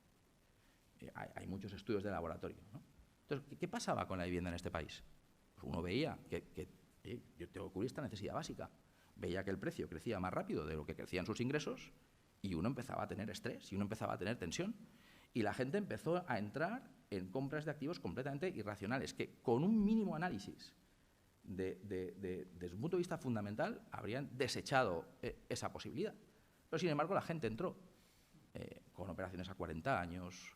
Speaker 7: Hay muchos estudios de laboratorio, ¿no? Entonces, ¿qué pasaba con la vivienda en este país? Pues uno veía que yo tengo que cubrir esta necesidad básica. Veía que el precio crecía más rápido de lo que crecían sus ingresos y uno empezaba a tener estrés y uno empezaba a tener tensión. Y la gente empezó a entrar en compras de activos completamente irracionales, que con un mínimo análisis desde un punto de vista fundamental habrían desechado esa posibilidad. Pero, sin embargo, la gente entró con operaciones a 40 años,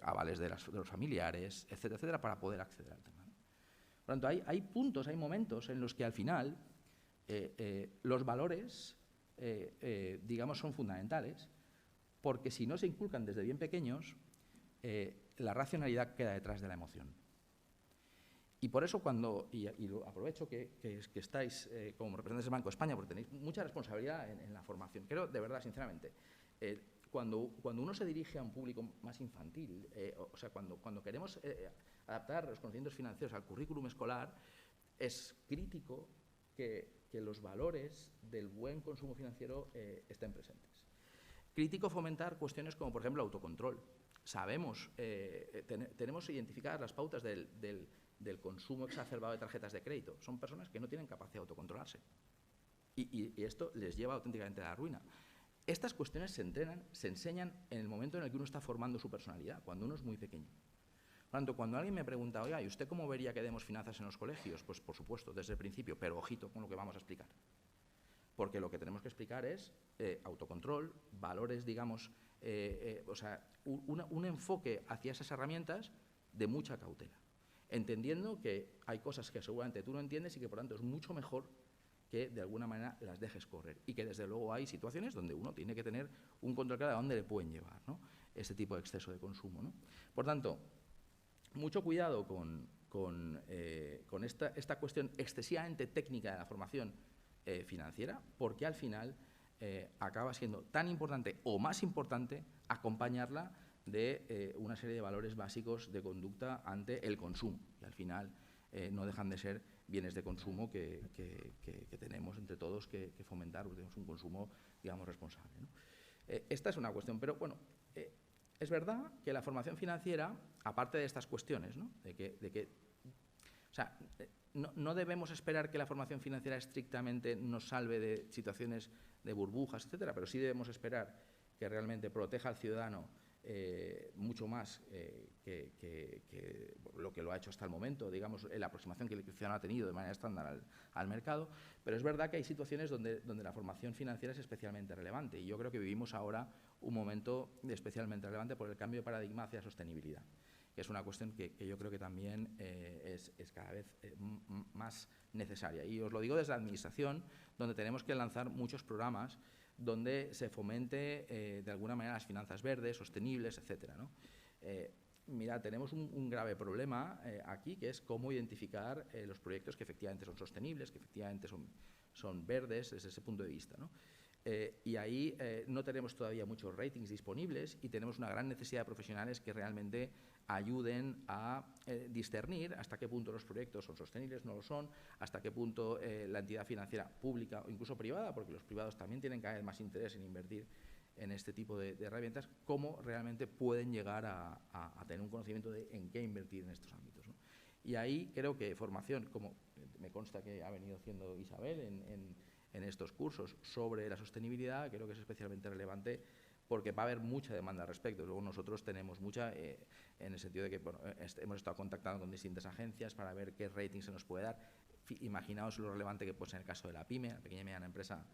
Speaker 7: avales de los familiares, etcétera, etcétera, para poder acceder al tema, ¿no? Por lo tanto, hay puntos, hay momentos en los que al final los valores, digamos, son fundamentales, porque si no se inculcan desde bien pequeños, la racionalidad queda detrás de la emoción. Y por eso y lo aprovecho que estáis como representantes del Banco de España, porque tenéis mucha responsabilidad en la formación. Creo, de verdad, sinceramente, cuando uno se dirige a un público más infantil, o sea, cuando queremos adaptar los conocimientos financieros al currículum escolar, es crítico que los valores del buen consumo financiero estén presentes. Crítico fomentar cuestiones como, por ejemplo, autocontrol. Sabemos, tenemos identificadas las pautas del consumo exacerbado de tarjetas de crédito. Son personas que no tienen capacidad de autocontrolarse. Y esto les lleva auténticamente a la ruina. Estas cuestiones se enseñan en el momento en el que uno está formando su personalidad, cuando uno es muy pequeño. Por lo tanto, cuando alguien me pregunta, oiga, ¿y usted cómo vería que demos finanzas en los colegios? Pues, por supuesto, desde el principio, pero ojito con lo que vamos a explicar. Porque lo que tenemos que explicar es autocontrol, valores, digamos, o sea, un enfoque hacia esas herramientas de mucha cautela, entendiendo que hay cosas que seguramente tú no entiendes y que, por tanto, es mucho mejor que de alguna manera las dejes correr y que, desde luego, hay situaciones donde uno tiene que tener un control claro de dónde le pueden llevar, ¿no?, este tipo de exceso de consumo, ¿no? Por tanto, mucho cuidado con esta cuestión excesivamente técnica de la formación financiera, porque al final acaba siendo tan importante o más importante acompañarla de una serie de valores básicos de conducta ante el consumo. Y al final no dejan de ser bienes de consumo que tenemos entre todos que fomentar, porque tenemos un consumo, digamos, responsable, ¿no? Esta es una cuestión, pero bueno, es verdad que la formación financiera, aparte de estas cuestiones, ¿no?, o sea, no debemos esperar que la formación financiera estrictamente nos salve de situaciones de burbujas, etcétera, pero sí debemos esperar que realmente proteja al ciudadano mucho más que lo que lo ha hecho hasta el momento, digamos, la aproximación que el ciudadano ha tenido de manera estándar al mercado. Pero es verdad que hay situaciones donde la formación financiera es especialmente relevante, y yo creo que vivimos ahora un momento especialmente relevante por el cambio de paradigma hacia la sostenibilidad, que es una cuestión que yo creo que también es cada vez más necesaria. Y os lo digo desde la Administración, donde tenemos que lanzar muchos programas donde se fomente de alguna manera las finanzas verdes, sostenibles, etcétera, ¿no? Mira, tenemos un grave problema aquí, que es cómo identificar los proyectos que efectivamente son sostenibles, que efectivamente son verdes desde ese punto de vista, ¿no? Y ahí no tenemos todavía muchos ratings disponibles y tenemos una gran necesidad de profesionales que realmente ayuden a discernir hasta qué punto los proyectos son sostenibles, no lo son, hasta qué punto la entidad financiera pública o incluso privada, porque los privados también tienen cada vez más interés en invertir en este tipo de herramientas, cómo realmente pueden llegar a tener un conocimiento de en qué invertir en estos ámbitos, ¿no? Y ahí creo que formación, como me consta que ha venido haciendo Isabel en estos cursos sobre la sostenibilidad, creo que es especialmente relevante, porque va a haber mucha demanda al respecto. Luego nosotros tenemos mucha, en el sentido de que bueno, hemos estado contactando con distintas agencias para ver qué rating se nos puede dar. Imaginaos lo relevante que puede ser en el caso de la PYME, la pequeña y mediana empresa,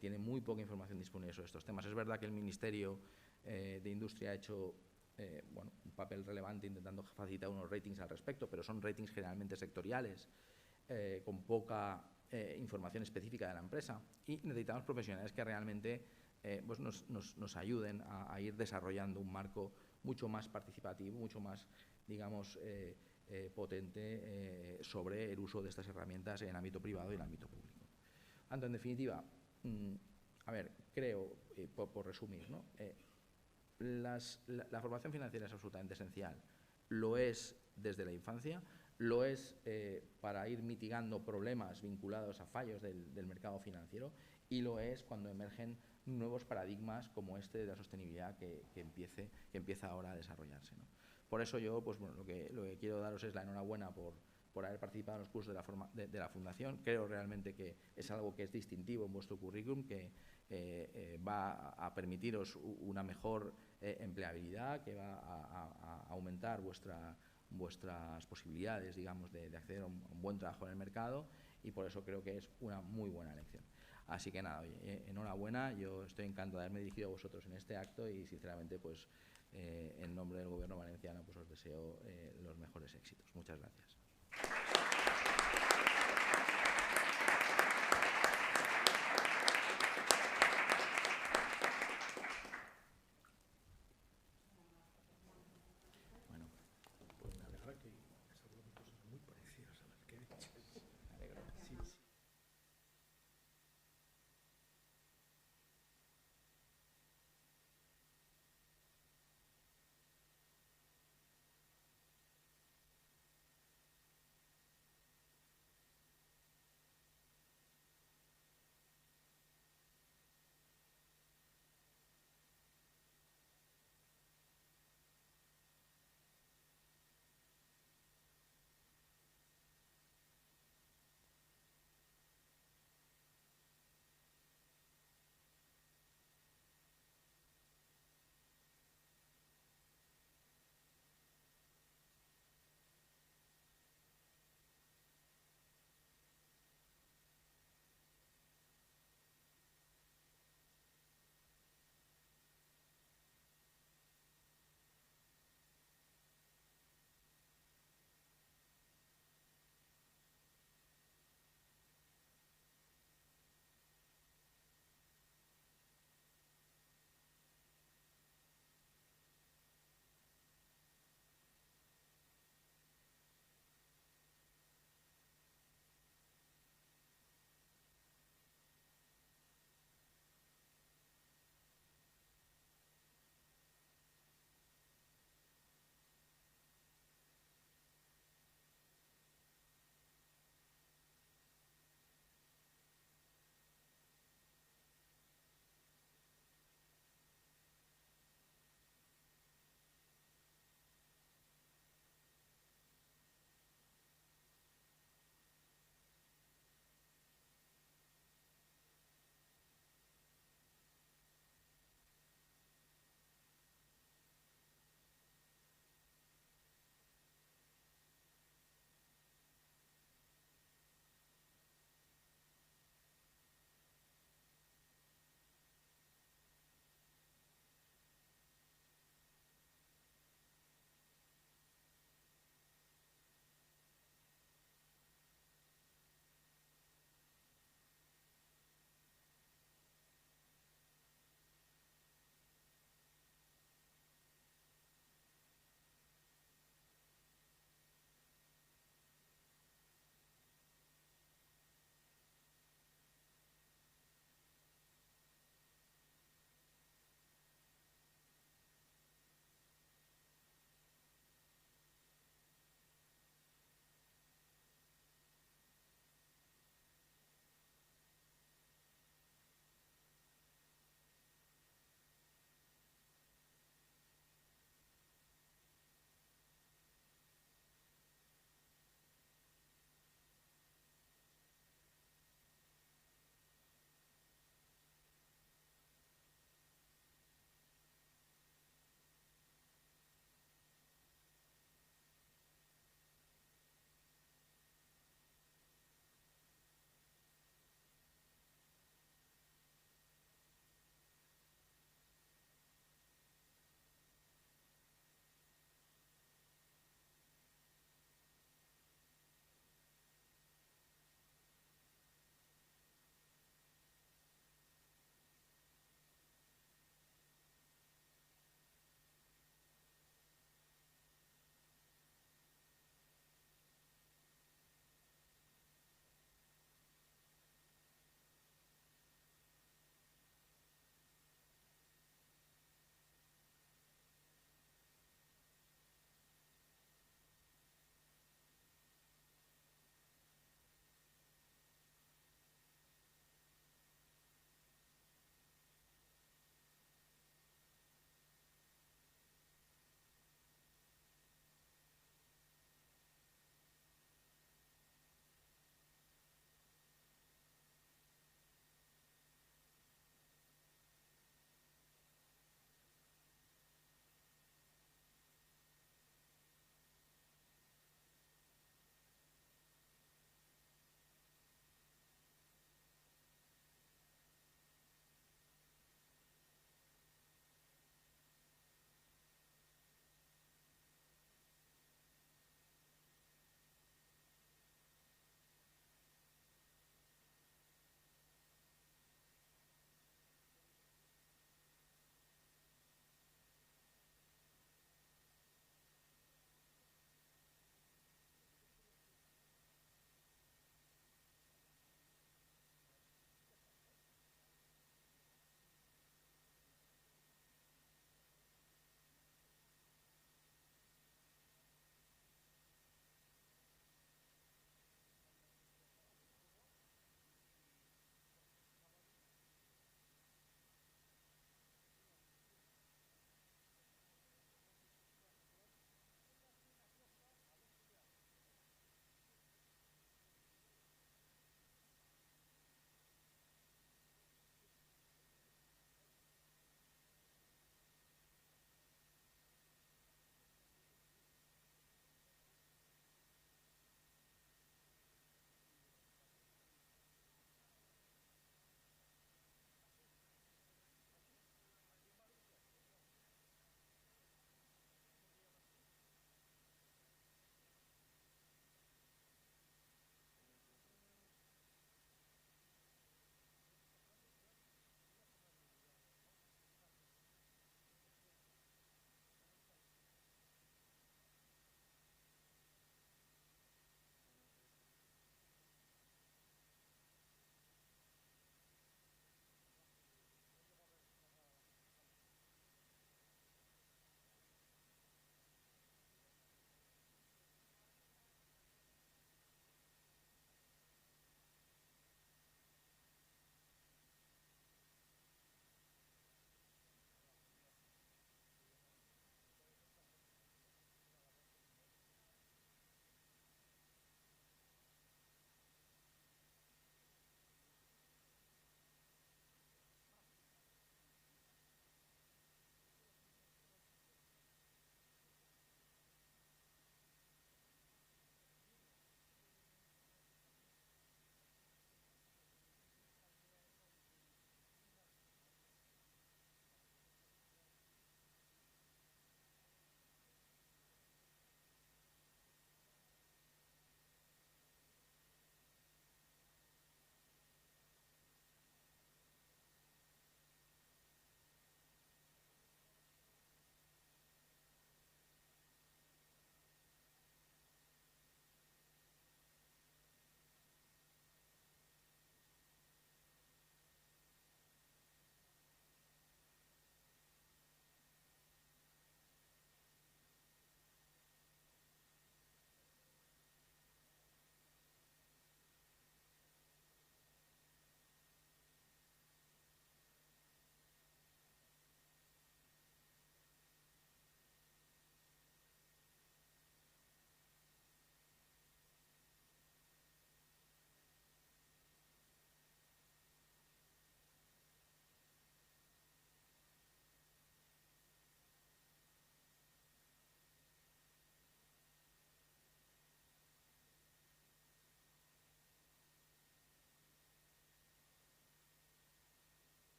Speaker 7: tiene muy poca información disponible sobre estos temas. Es verdad que el Ministerio de Industria ha hecho bueno, un papel relevante intentando facilitar unos ratings al respecto, pero son ratings generalmente sectoriales, con poca información específica de la empresa, y necesitamos profesionales que realmente pues nos ayuden a ir desarrollando un marco mucho más participativo, mucho más, digamos, potente sobre el uso de estas herramientas en el ámbito privado y en el ámbito público. En definitiva, a ver, creo, por resumir, ¿no?, la formación financiera es absolutamente esencial, lo es desde la infancia, lo es para ir mitigando problemas vinculados a fallos del mercado financiero, y lo es cuando emergen nuevos paradigmas como este de la sostenibilidad que empieza ahora a desarrollarse, ¿no? Por eso yo, pues, bueno, lo que quiero daros es la enhorabuena por haber participado en los cursos de la Fundación. Creo realmente que es algo que es distintivo en vuestro currículum, que va a permitiros una mejor empleabilidad, que va a aumentar vuestras posibilidades, digamos, de acceder a un buen trabajo en el mercado, y por eso creo que es una muy buena elección. Así que nada, oye, enhorabuena, yo estoy encantado de haberme dirigido a vosotros en este acto y sinceramente, pues, en nombre del Gobierno valenciano, pues os deseo los mejores éxitos. Muchas gracias.